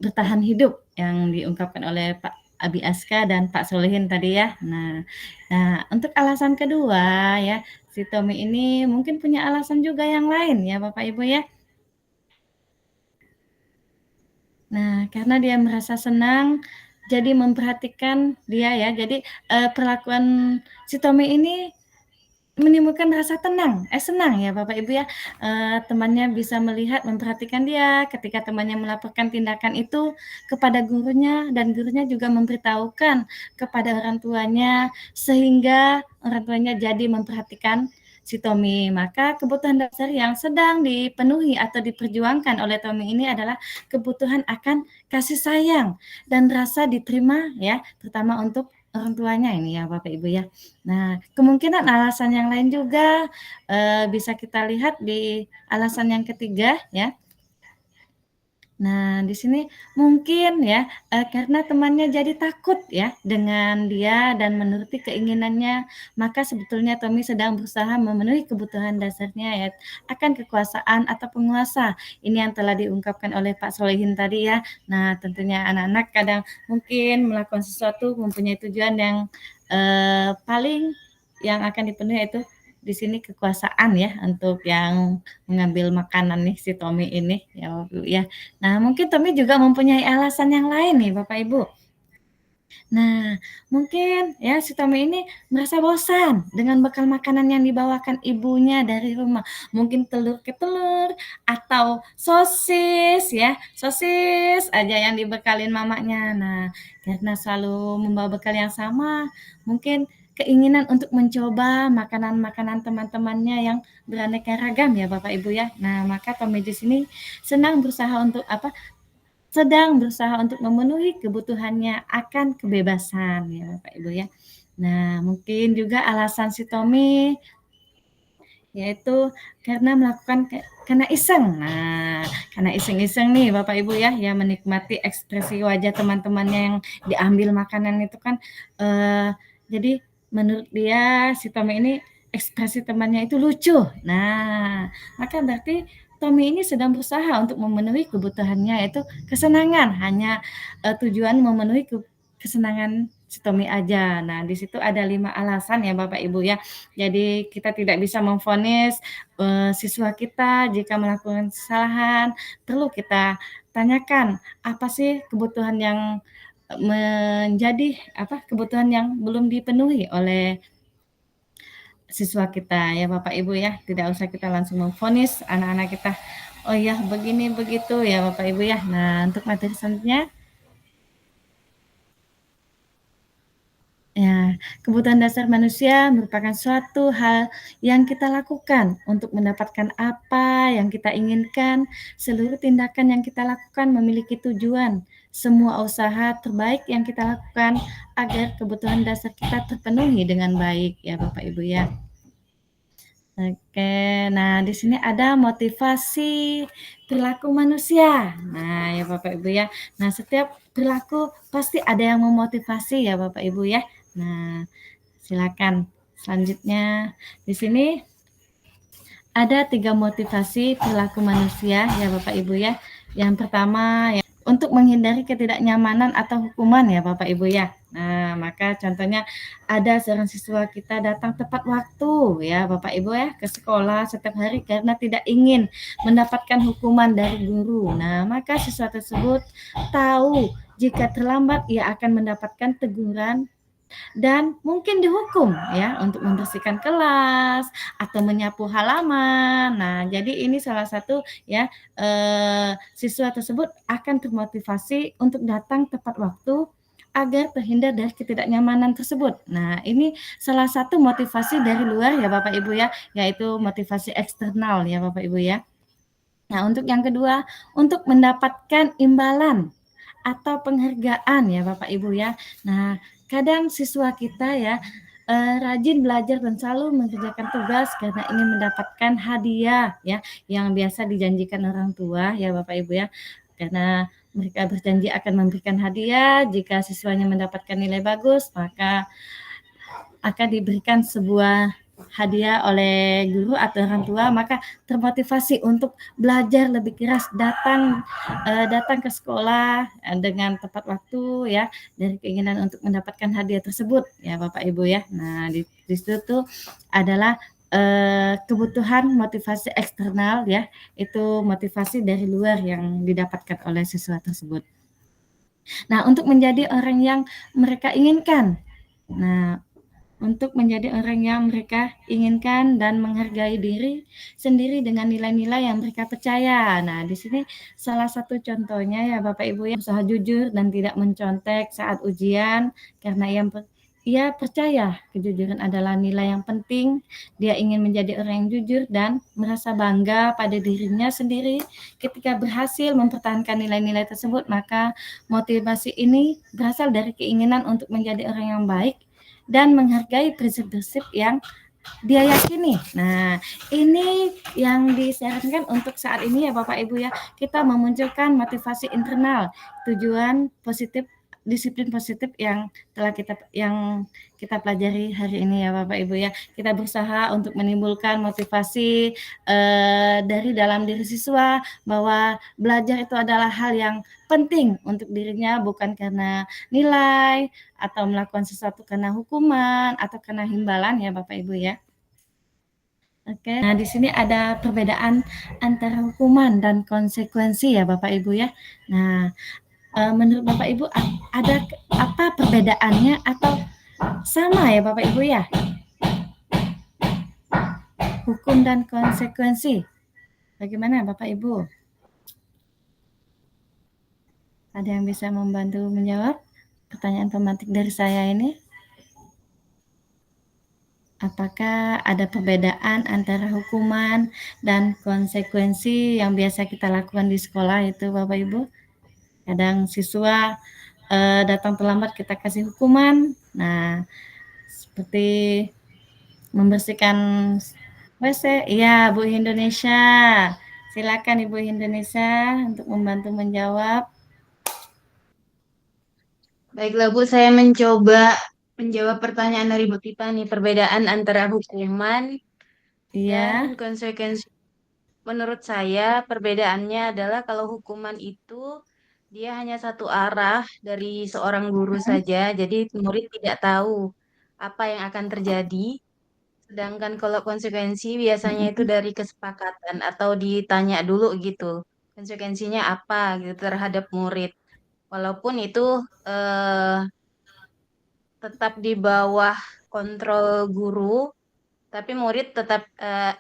bertahan hidup yang diungkapkan oleh Pak Abi Aska dan Pak Solihin tadi ya. Nah, untuk alasan kedua ya, si Tommy ini mungkin punya alasan juga yang lain ya Bapak Ibu ya. Nah, karena dia merasa senang, jadi memperhatikan dia ya. Jadi perlakuan si Tommy ini menimbulkan rasa senang ya Bapak Ibu ya. Temannya bisa melihat, memperhatikan dia ketika temannya melaporkan tindakan itu kepada gurunya dan gurunya juga memberitahukan kepada orang tuanya sehingga orang tuanya jadi memperhatikan si Tommy. Maka kebutuhan dasar yang sedang dipenuhi atau diperjuangkan oleh Tommy ini adalah kebutuhan akan kasih sayang dan rasa diterima ya, terutama untuk orang tuanya ini ya Bapak Ibu ya. Nah, kemungkinan alasan yang lain juga bisa kita lihat di alasan yang ketiga ya. Nah, di sini mungkin ya karena temannya jadi takut ya dengan dia dan menuruti keinginannya, maka sebetulnya Tommy sedang berusaha memenuhi kebutuhan dasarnya ya akan kekuasaan atau penguasa. Ini yang telah diungkapkan oleh Pak Solihin tadi ya. Nah, tentunya anak-anak kadang mungkin melakukan sesuatu mempunyai tujuan yang paling yang akan dipenuhi yaitu di sini kekuasaan ya untuk yang mengambil makanan nih si Tommy ini ya Bu ya. Nah, mungkin Tommy juga mempunyai alasan yang lain nih Bapak Ibu. Nah, mungkin ya si Tommy ini merasa bosan dengan bekal makanan yang dibawakan ibunya dari rumah. Mungkin telur ke telur atau sosis ya, sosis aja yang dibekalin mamanya. Nah, karena selalu membawa bekal yang sama, mungkin keinginan untuk mencoba makanan-makanan teman-temannya yang beraneka ragam ya Bapak Ibu ya. Nah, maka Tommy di sini sedang berusaha untuk memenuhi kebutuhannya akan kebebasan ya Bapak Ibu ya. Nah, mungkin juga alasan si Tommy yaitu karena iseng. Nah, karena iseng-iseng nih Bapak Ibu ya, menikmati ekspresi wajah teman-temannya yang diambil makanan itu kan jadi menurut dia si Tommy ini ekspresi temannya itu lucu. Nah, maka berarti Tommy ini sedang berusaha untuk memenuhi kebutuhannya yaitu kesenangan, hanya tujuan memenuhi kesenangan si Tommy aja. Nah, di situ ada 5 alasan ya Bapak Ibu ya. Jadi kita tidak bisa memvonis siswa kita jika melakukan kesalahan, perlu kita tanyakan apa sih kebutuhan yang menjadi kebutuhan yang belum dipenuhi oleh siswa kita ya Bapak Ibu ya. Tidak usah kita langsung memvonis anak-anak kita. Oh ya begini begitu ya Bapak Ibu ya. Nah, untuk materi selanjutnya ya, kebutuhan dasar manusia merupakan suatu hal yang kita lakukan untuk mendapatkan apa yang kita inginkan. Seluruh tindakan yang kita lakukan memiliki tujuan. Semua usaha terbaik yang kita lakukan agar kebutuhan dasar kita terpenuhi dengan baik ya Bapak Ibu ya. Oke, nah di sini ada motivasi perilaku manusia. Nah ya Bapak Ibu ya. Nah setiap perilaku pasti ada yang memotivasi ya Bapak Ibu ya. Nah silakan selanjutnya di sini ada 3 motivasi perilaku manusia ya Bapak Ibu ya. Yang pertama ya, untuk menghindari ketidaknyamanan atau hukuman ya Bapak Ibu ya. Nah, maka contohnya ada seorang siswa kita datang tepat waktu ya Bapak Ibu ya ke sekolah setiap hari karena tidak ingin mendapatkan hukuman dari guru. Nah, maka siswa tersebut tahu jika terlambat ia akan mendapatkan teguran dan mungkin dihukum ya untuk membersihkan kelas atau menyapu halaman. Nah, jadi ini salah satu ya siswa tersebut akan termotivasi untuk datang tepat waktu agar terhindar dari ketidaknyamanan tersebut. Nah, ini salah satu motivasi dari luar ya Bapak Ibu ya, yaitu motivasi eksternal ya Bapak Ibu ya. Nah, untuk yang kedua, untuk mendapatkan imbalan atau penghargaan ya Bapak Ibu ya. Nah, kadang siswa kita ya rajin belajar dan selalu mengerjakan tugas karena ingin mendapatkan hadiah ya yang biasa dijanjikan orang tua ya Bapak Ibu ya. Karena mereka berjanji akan memberikan hadiah jika siswanya mendapatkan nilai bagus, maka akan diberikan sebuah hadiah oleh guru atau orang tua, maka termotivasi untuk belajar lebih keras, datang ke sekolah dengan tepat waktu ya, dari keinginan untuk mendapatkan hadiah tersebut ya Bapak Ibu ya. Nah, di situ tuh adalah kebutuhan motivasi eksternal ya, itu motivasi dari luar yang didapatkan oleh siswa tersebut. Nah, untuk menjadi orang yang mereka inginkan. Nah, untuk menjadi orang yang mereka inginkan dan menghargai diri sendiri dengan nilai-nilai yang mereka percaya. Nah, di sini salah satu contohnya ya Bapak Ibu ya, usaha jujur dan tidak mencontek saat ujian karena ia percaya kejujuran adalah nilai yang penting. Dia ingin menjadi orang yang jujur dan merasa bangga pada dirinya sendiri ketika berhasil mempertahankan nilai-nilai tersebut. Maka motivasi ini berasal dari keinginan untuk menjadi orang yang baik dan menghargai prinsip-prinsip yang dia yakini. Nah, ini yang disarankan untuk saat ini ya Bapak Ibu ya, kita memunculkan motivasi internal, tujuan positif, disiplin positif yang kita pelajari hari ini ya Bapak Ibu ya. Kita berusaha untuk menimbulkan motivasi dari dalam diri siswa bahwa belajar itu adalah hal yang penting untuk dirinya, bukan karena nilai atau melakukan sesuatu karena hukuman atau karena imbalan ya Bapak Ibu ya. Oke. Nah, di sini ada perbedaan antara hukuman dan konsekuensi ya Bapak Ibu ya. Nah, menurut Bapak Ibu ada apa perbedaannya atau sama ya Bapak Ibu ya? Hukum dan konsekuensi. Bagaimana Bapak Ibu? Ada yang bisa membantu menjawab pertanyaan pematik dari saya ini? Apakah ada perbedaan antara hukuman dan konsekuensi yang biasa kita lakukan di sekolah itu Bapak Ibu? Kadang siswa datang terlambat kita kasih hukuman. Nah, seperti membersihkan WC. Iya, Bu Indonesia. Silakan Ibu Indonesia untuk membantu menjawab. Baiklah Bu, saya mencoba menjawab pertanyaan dari Bu Tipa nih, perbedaan antara hukuman Iya. dan konsekuensi. Menurut saya perbedaannya adalah kalau hukuman itu dia hanya satu arah dari seorang guru saja, jadi murid tidak tahu apa yang akan terjadi. Sedangkan kalau konsekuensi biasanya itu dari kesepakatan atau ditanya dulu gitu, konsekuensinya apa gitu terhadap murid. Walaupun itu tetap di bawah kontrol guru, tapi murid tetap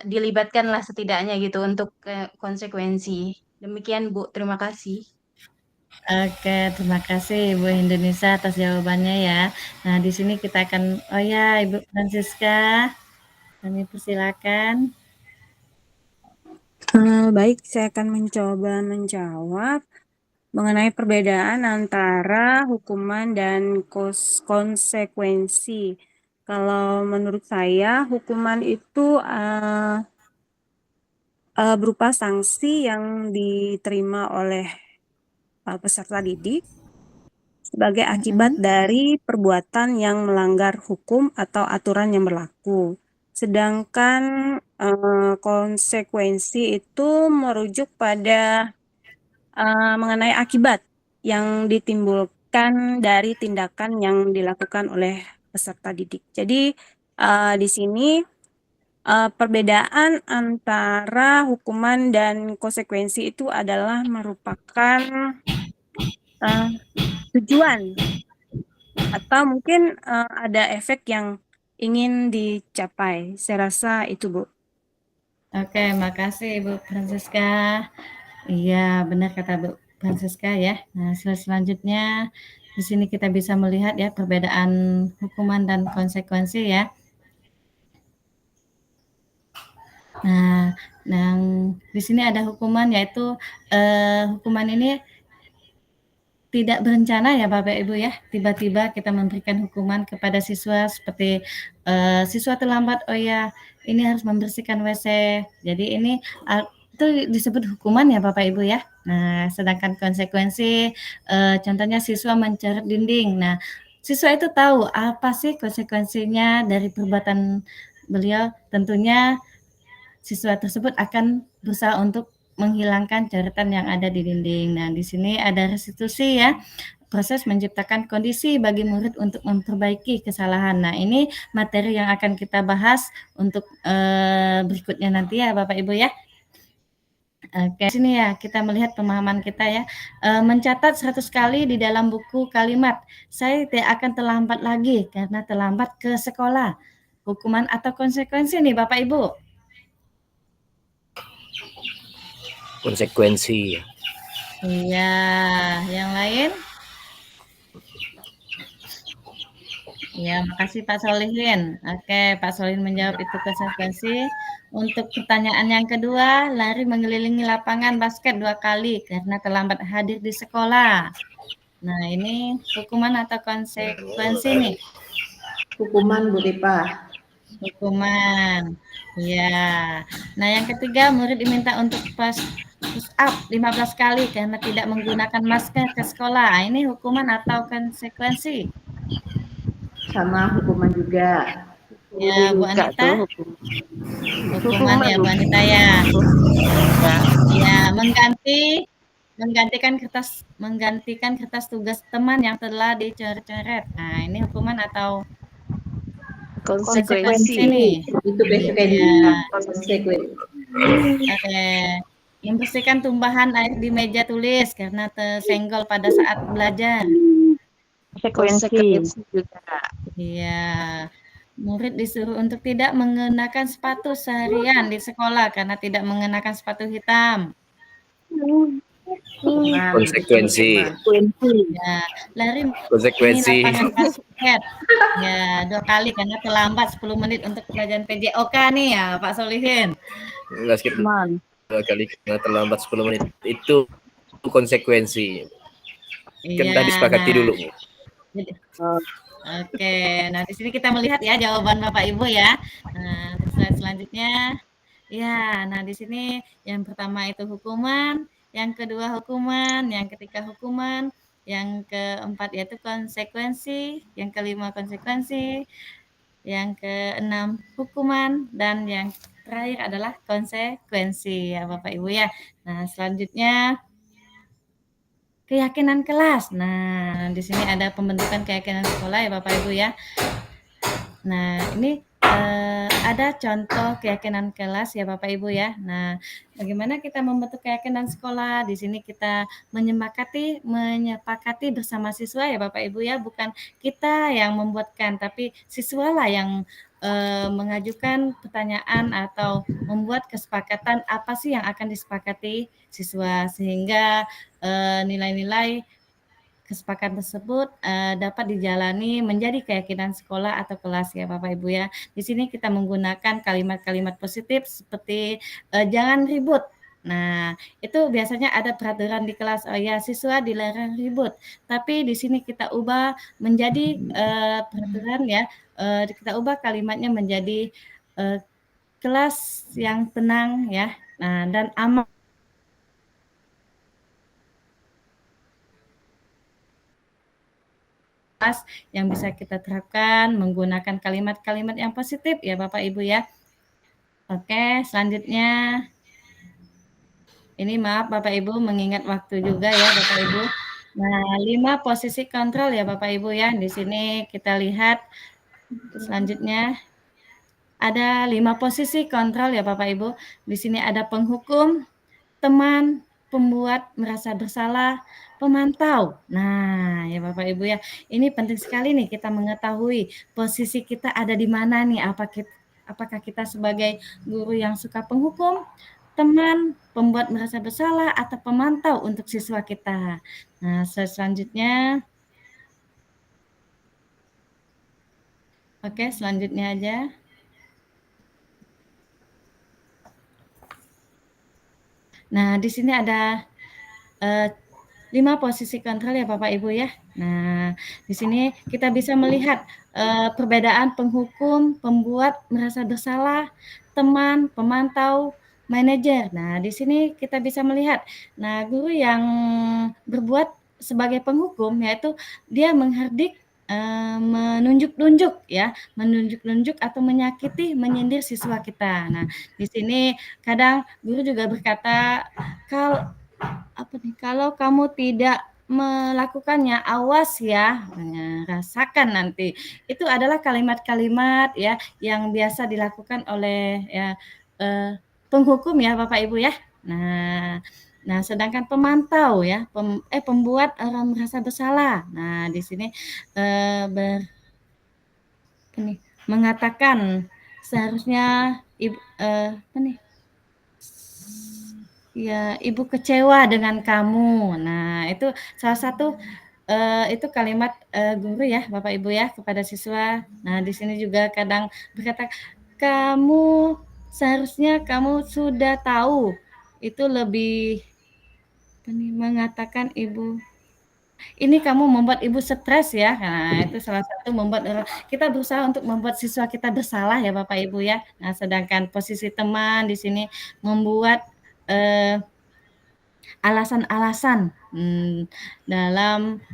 dilibatkan lah setidaknya gitu untuk konsekuensi. Demikian Bu, terima kasih. Oke, terima kasih Ibu Indonesia atas jawabannya ya. Nah, di sini kita akan, oh ya Ibu Francisca, kami persilakan. Baik, saya akan mencoba menjawab mengenai perbedaan antara hukuman dan konsekuensi. Kalau menurut saya, hukuman itu berupa sanksi yang diterima oleh peserta didik sebagai akibat dari perbuatan yang melanggar hukum atau aturan yang berlaku. Sedangkan konsekuensi itu merujuk pada mengenai akibat yang ditimbulkan dari tindakan yang dilakukan oleh peserta didik. Jadi di sini perbedaan antara hukuman dan konsekuensi itu adalah merupakan tujuan atau mungkin ada efek yang ingin dicapai. Saya rasa itu, Bu. Oke, makasih Ibu Francisca. Iya, benar kata Bu Francisca ya. Nah, selanjutnya di sini kita bisa melihat ya perbedaan hukuman dan konsekuensi ya. Nah, yang di sini ada hukuman yaitu hukuman ini tidak berencana ya Bapak Ibu ya. Tiba-tiba kita memberikan hukuman kepada siswa seperti siswa terlambat, oh ya ini harus membersihkan WC. Jadi ini itu disebut hukuman ya Bapak Ibu ya. Nah, sedangkan konsekuensi contohnya siswa mencoret dinding. Nah, siswa itu tahu apa sih konsekuensinya dari perbuatan beliau. Tentunya siswa tersebut akan berusaha untuk menghilangkan coretan yang ada di dinding. Nah, di sini ada restitusi ya, proses menciptakan kondisi bagi murid untuk memperbaiki kesalahan. Nah, ini materi yang akan kita bahas untuk berikutnya nanti ya Bapak Ibu ya. Oke, sini ya kita melihat pemahaman kita ya. Mencatat 100 kali di dalam buku kalimat, saya tidak akan terlambat lagi karena terlambat ke sekolah. Hukuman atau konsekuensi nih Bapak Ibu? Konsekuensi. Iya, yang lain? Ya, makasih Pak Solihin. Oke, Pak Solihin menjawab itu konsekuensi. Untuk pertanyaan yang kedua, lari mengelilingi lapangan basket 2 kali karena terlambat hadir di sekolah. Nah, ini hukuman atau konsekuensi nih? Hukuman Bu Tipa. Hukuman. Ya. Nah, yang ketiga, murid diminta untuk push up 15 kali karena tidak menggunakan masker ke sekolah. Ini hukuman atau konsekuensi? Sama hukuman juga. Ya, Bu Anita. Hukuman ya Bu Anita ya. Ya, menggantikan kertas tugas teman yang telah dicoret-coret. Nah, ini hukuman atau konsekuensi nih? Itu konsekuensi. Ya. Konsekuensi. Oke. Membersihkan tumbahan air di meja tulis karena tersenggol pada saat belajar. Konsekuensi. Iya. Murid disuruh untuk tidak mengenakan sepatu seharian di sekolah karena tidak mengenakan sepatu hitam. Konsekuensi. Ya, lari Konsekuensi. di lapangan basket. Ya, 2 kali karena terlambat 10 menit untuk pelajaran PJOK nih ya, Pak Solihin. Basket 2 kali karena terlambat 10 menit. Itu konsekuensi. Kan Iya, tadi disepakati nah. dulu. Oke, nah di sini kita melihat ya jawaban Bapak Ibu ya. Nah, slide selanjutnya. Ya, nah di sini yang pertama itu hukuman, yang kedua hukuman, yang ketiga hukuman, yang keempat yaitu konsekuensi, yang kelima konsekuensi, yang keenam hukuman, dan yang terakhir adalah konsekuensi ya Bapak Ibu ya. Nah, selanjutnya keyakinan kelas. Nah, di sini ada pembentukan keyakinan sekolah ya Bapak Ibu ya. Nah, ini ada contoh keyakinan kelas ya Bapak Ibu ya. Nah, bagaimana kita membentuk keyakinan sekolah? Di sini kita menyepakati bersama siswa ya Bapak Ibu ya, bukan kita yang membuatkan, tapi siswalah yang mengajukan pertanyaan atau membuat kesepakatan apa sih yang akan disepakati siswa sehingga nilai-nilai kesepakatan tersebut dapat dijalani menjadi keyakinan sekolah atau kelas ya Bapak Ibu ya. Di sini kita menggunakan kalimat-kalimat positif seperti jangan ribut. Nah, itu biasanya ada peraturan di kelas, oh ya siswa dilarang ribut. Tapi di sini kita ubah menjadi peraturan ya, kita ubah kalimatnya menjadi kelas yang tenang ya, nah, dan aman. Yang bisa kita terapkan menggunakan kalimat-kalimat yang positif ya Bapak Ibu ya. Oke, selanjutnya. Ini maaf Bapak Ibu mengingat waktu juga ya Bapak Ibu. Nah, 5 posisi kontrol ya Bapak Ibu ya. Di sini kita lihat selanjutnya ada 5 posisi kontrol ya Bapak Ibu. Di sini ada penghukum, teman, pembuat merasa bersalah, pemantau. Nah, ya Bapak Ibu ya, ini penting sekali nih kita mengetahui posisi kita ada di mana nih. Apakah kita sebagai guru yang suka penghukum, teman, pembuat merasa bersalah, atau pemantau untuk siswa kita. Nah, selanjutnya, oke, selanjutnya aja. Nah, di sini ada 5 posisi kontrol ya Bapak Ibu ya. Nah, di sini kita bisa melihat perbedaan penghukum, pembuat merasa bersalah, teman, pemantau, manajer. Nah, di sini kita bisa melihat. Nah, guru yang berbuat sebagai penghukum yaitu dia menghardik, menunjuk-nunjuk ya, menunjuk-nunjuk atau menyakiti, menyindir siswa kita. Nah, di sini kadang guru juga berkata, kalau kamu tidak melakukannya, awas ya, rasakan nanti. Itu adalah kalimat-kalimat ya yang biasa dilakukan oleh ya penghukum ya Bapak Ibu ya. Nah, sedangkan pemantau ya, pembuat orang merasa bersalah. Nah, di sini mengatakan seharusnya ya, ibu kecewa dengan kamu. Nah, itu salah satu itu kalimat guru ya, Bapak Ibu ya, kepada siswa. Nah, di sini juga kadang berkata, seharusnya kamu sudah tahu. Itu lebih mengatakan ibu, ini kamu membuat ibu stres ya. Nah, itu salah satu membuat kita berusaha untuk membuat siswa kita bersalah ya Bapak Ibu ya. Nah, sedangkan posisi teman di sini membuat alasan-alasan dalam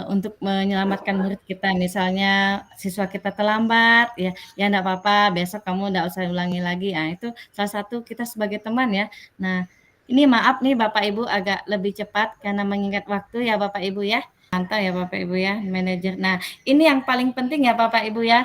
untuk menyelamatkan murid kita. Misalnya siswa kita terlambat, ya enggak apa-apa, besok kamu enggak usah ulangi lagi. Nah, itu salah satu kita sebagai teman ya. Nah, ini maaf nih Bapak Ibu agak lebih cepat karena mengingat waktu ya Bapak Ibu ya. Mantap ya Bapak Ibu ya, manajer. Nah, ini yang paling penting ya Bapak Ibu ya.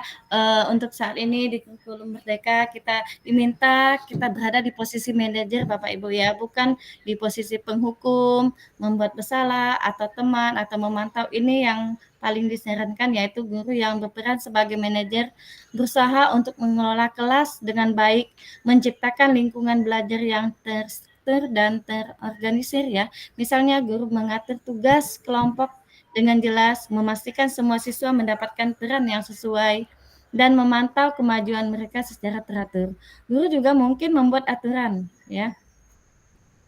Untuk saat ini di kurikulum Merdeka kita diminta kita berada di posisi manajer Bapak Ibu ya, bukan di posisi penghukum, membuat bersalah atau teman atau memantau. Ini yang paling disarankan yaitu guru yang berperan sebagai manajer berusaha untuk mengelola kelas dengan baik, menciptakan lingkungan belajar yang terstruktur dan terorganisir ya. Misalnya guru mengatur tugas kelompok dengan jelas, memastikan semua siswa mendapatkan peran yang sesuai, dan memantau kemajuan mereka secara teratur. Guru juga mungkin membuat aturan, ya.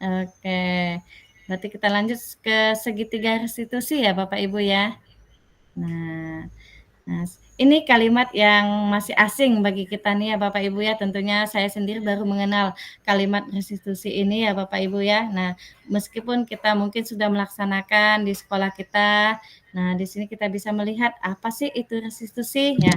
Oke, berarti kita lanjut ke segitiga restitusi ya Bapak Ibu ya. Nah, ini kalimat yang masih asing bagi kita nih ya Bapak Ibu ya. Tentunya saya sendiri baru mengenal kalimat restitusi ini ya Bapak Ibu ya. Nah, meskipun kita mungkin sudah melaksanakan di sekolah kita, nah di sini kita bisa melihat apa sih itu restitusi ya.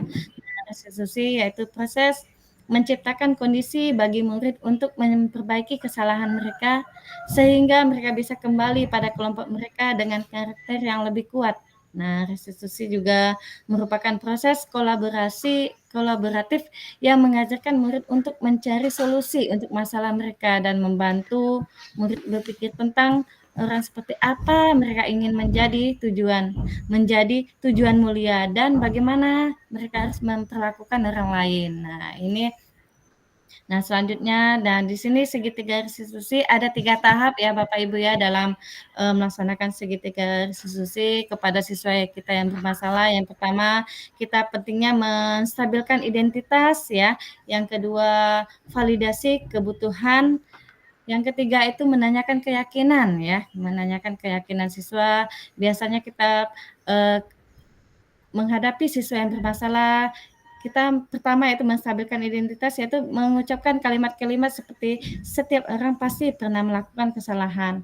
Restitusi yaitu proses menciptakan kondisi bagi murid untuk memperbaiki kesalahan mereka sehingga mereka bisa kembali pada kelompok mereka dengan karakter yang lebih kuat. Nah, restitusi juga merupakan proses kolaboratif yang mengajarkan murid untuk mencari solusi untuk masalah mereka dan membantu murid berpikir tentang orang seperti apa mereka ingin menjadi tujuan mulia dan bagaimana mereka harus memperlakukan orang lain. Nah, selanjutnya, dan di sini segitiga restitusi ada 3 tahap ya Bapak Ibu ya dalam melaksanakan segitiga restitusi kepada siswa kita yang bermasalah. Yang pertama, kita pentingnya menstabilkan identitas ya. Yang kedua, validasi kebutuhan. Yang ketiga itu menanyakan keyakinan ya, menanyakan keyakinan siswa. Biasanya kita menghadapi siswa yang bermasalah, kita pertama itu menstabilkan identitas, yaitu mengucapkan kalimat-kalimat seperti setiap orang pasti pernah melakukan kesalahan.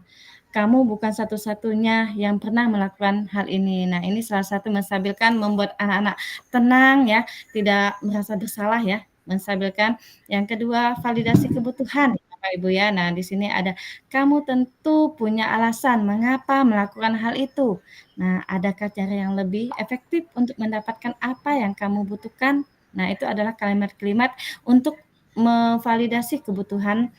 Kamu bukan satu-satunya yang pernah melakukan hal ini. Nah, ini salah satu menstabilkan, membuat anak-anak tenang ya, tidak merasa bersalah ya, menstabilkan. Yang kedua, validasi kebutuhan. Bapak Bapak Ibu ya. Nah, di sini ada kamu tentu punya alasan mengapa melakukan hal itu. Nah, adakah cara yang lebih efektif untuk mendapatkan apa yang kamu butuhkan? Nah, itu adalah kalimat-kalimat untuk memvalidasi kebutuhan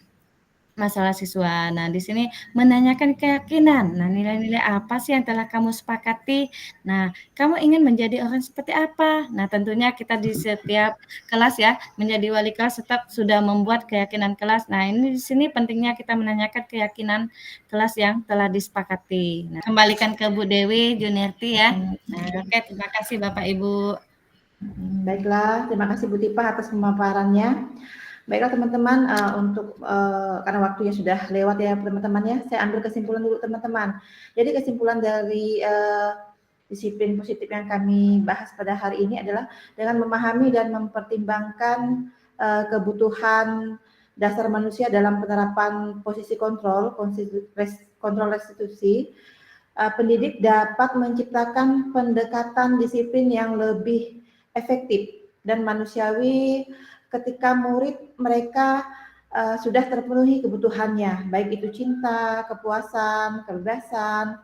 masalah siswa. Nah, di sini menanyakan keyakinan. Nah, nilai-nilai apa sih yang telah kamu sepakati? Nah, kamu ingin menjadi orang seperti apa? Nah, tentunya kita di setiap kelas ya, menjadi wali kelas tetap sudah membuat keyakinan kelas. Nah, ini di sini pentingnya kita menanyakan keyakinan kelas yang telah disepakati. Nah, kembalikan ke Bu Dewi Juniarti ya. Nah, oke, terima kasih Bapak Ibu. Baiklah, terima kasih Bu Tipah atas pemaparannya. Baiklah teman-teman, untuk karena waktunya sudah lewat ya teman-teman ya, saya ambil kesimpulan dulu teman-teman. Jadi kesimpulan dari disiplin positif yang kami bahas pada hari ini adalah dengan memahami dan mempertimbangkan kebutuhan dasar manusia dalam penerapan posisi kontrol restitusi, pendidik dapat menciptakan pendekatan disiplin yang lebih efektif dan manusiawi ketika murid mereka sudah terpenuhi kebutuhannya, baik itu cinta, kepuasan, kebebasan,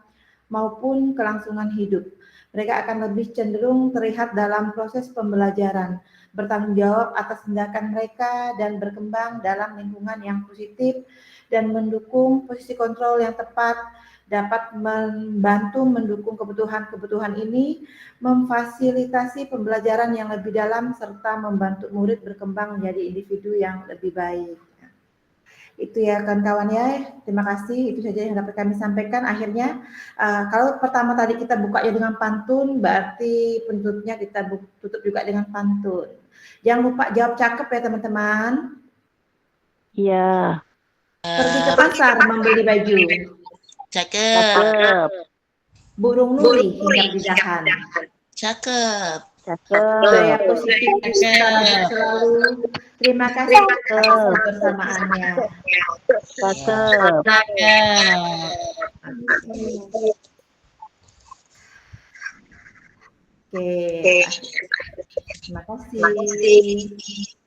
maupun kelangsungan hidup. Mereka akan lebih cenderung terlihat dalam proses pembelajaran, bertanggung jawab atas tindakan mereka, dan berkembang dalam lingkungan yang positif dan mendukung posisi kontrol yang tepat dapat membantu mendukung kebutuhan-kebutuhan ini, memfasilitasi pembelajaran yang lebih dalam, serta membantu murid berkembang menjadi individu yang lebih baik. Itu ya kawan-kawan ya, terima kasih, itu saja yang dapat kami sampaikan. Akhirnya, kalau pertama tadi kita buka ya dengan pantun, berarti penutupnya kita tutup juga dengan pantun. Jangan lupa jawab cakep ya teman-teman. Iya. Pergi ke pasar membeli baju. Cakep. Burung nuri hinggap di dahan. Cakep. Gaya positif kita selalu. Terima kasih atas kebersamaannya. Oke. Terima kasih.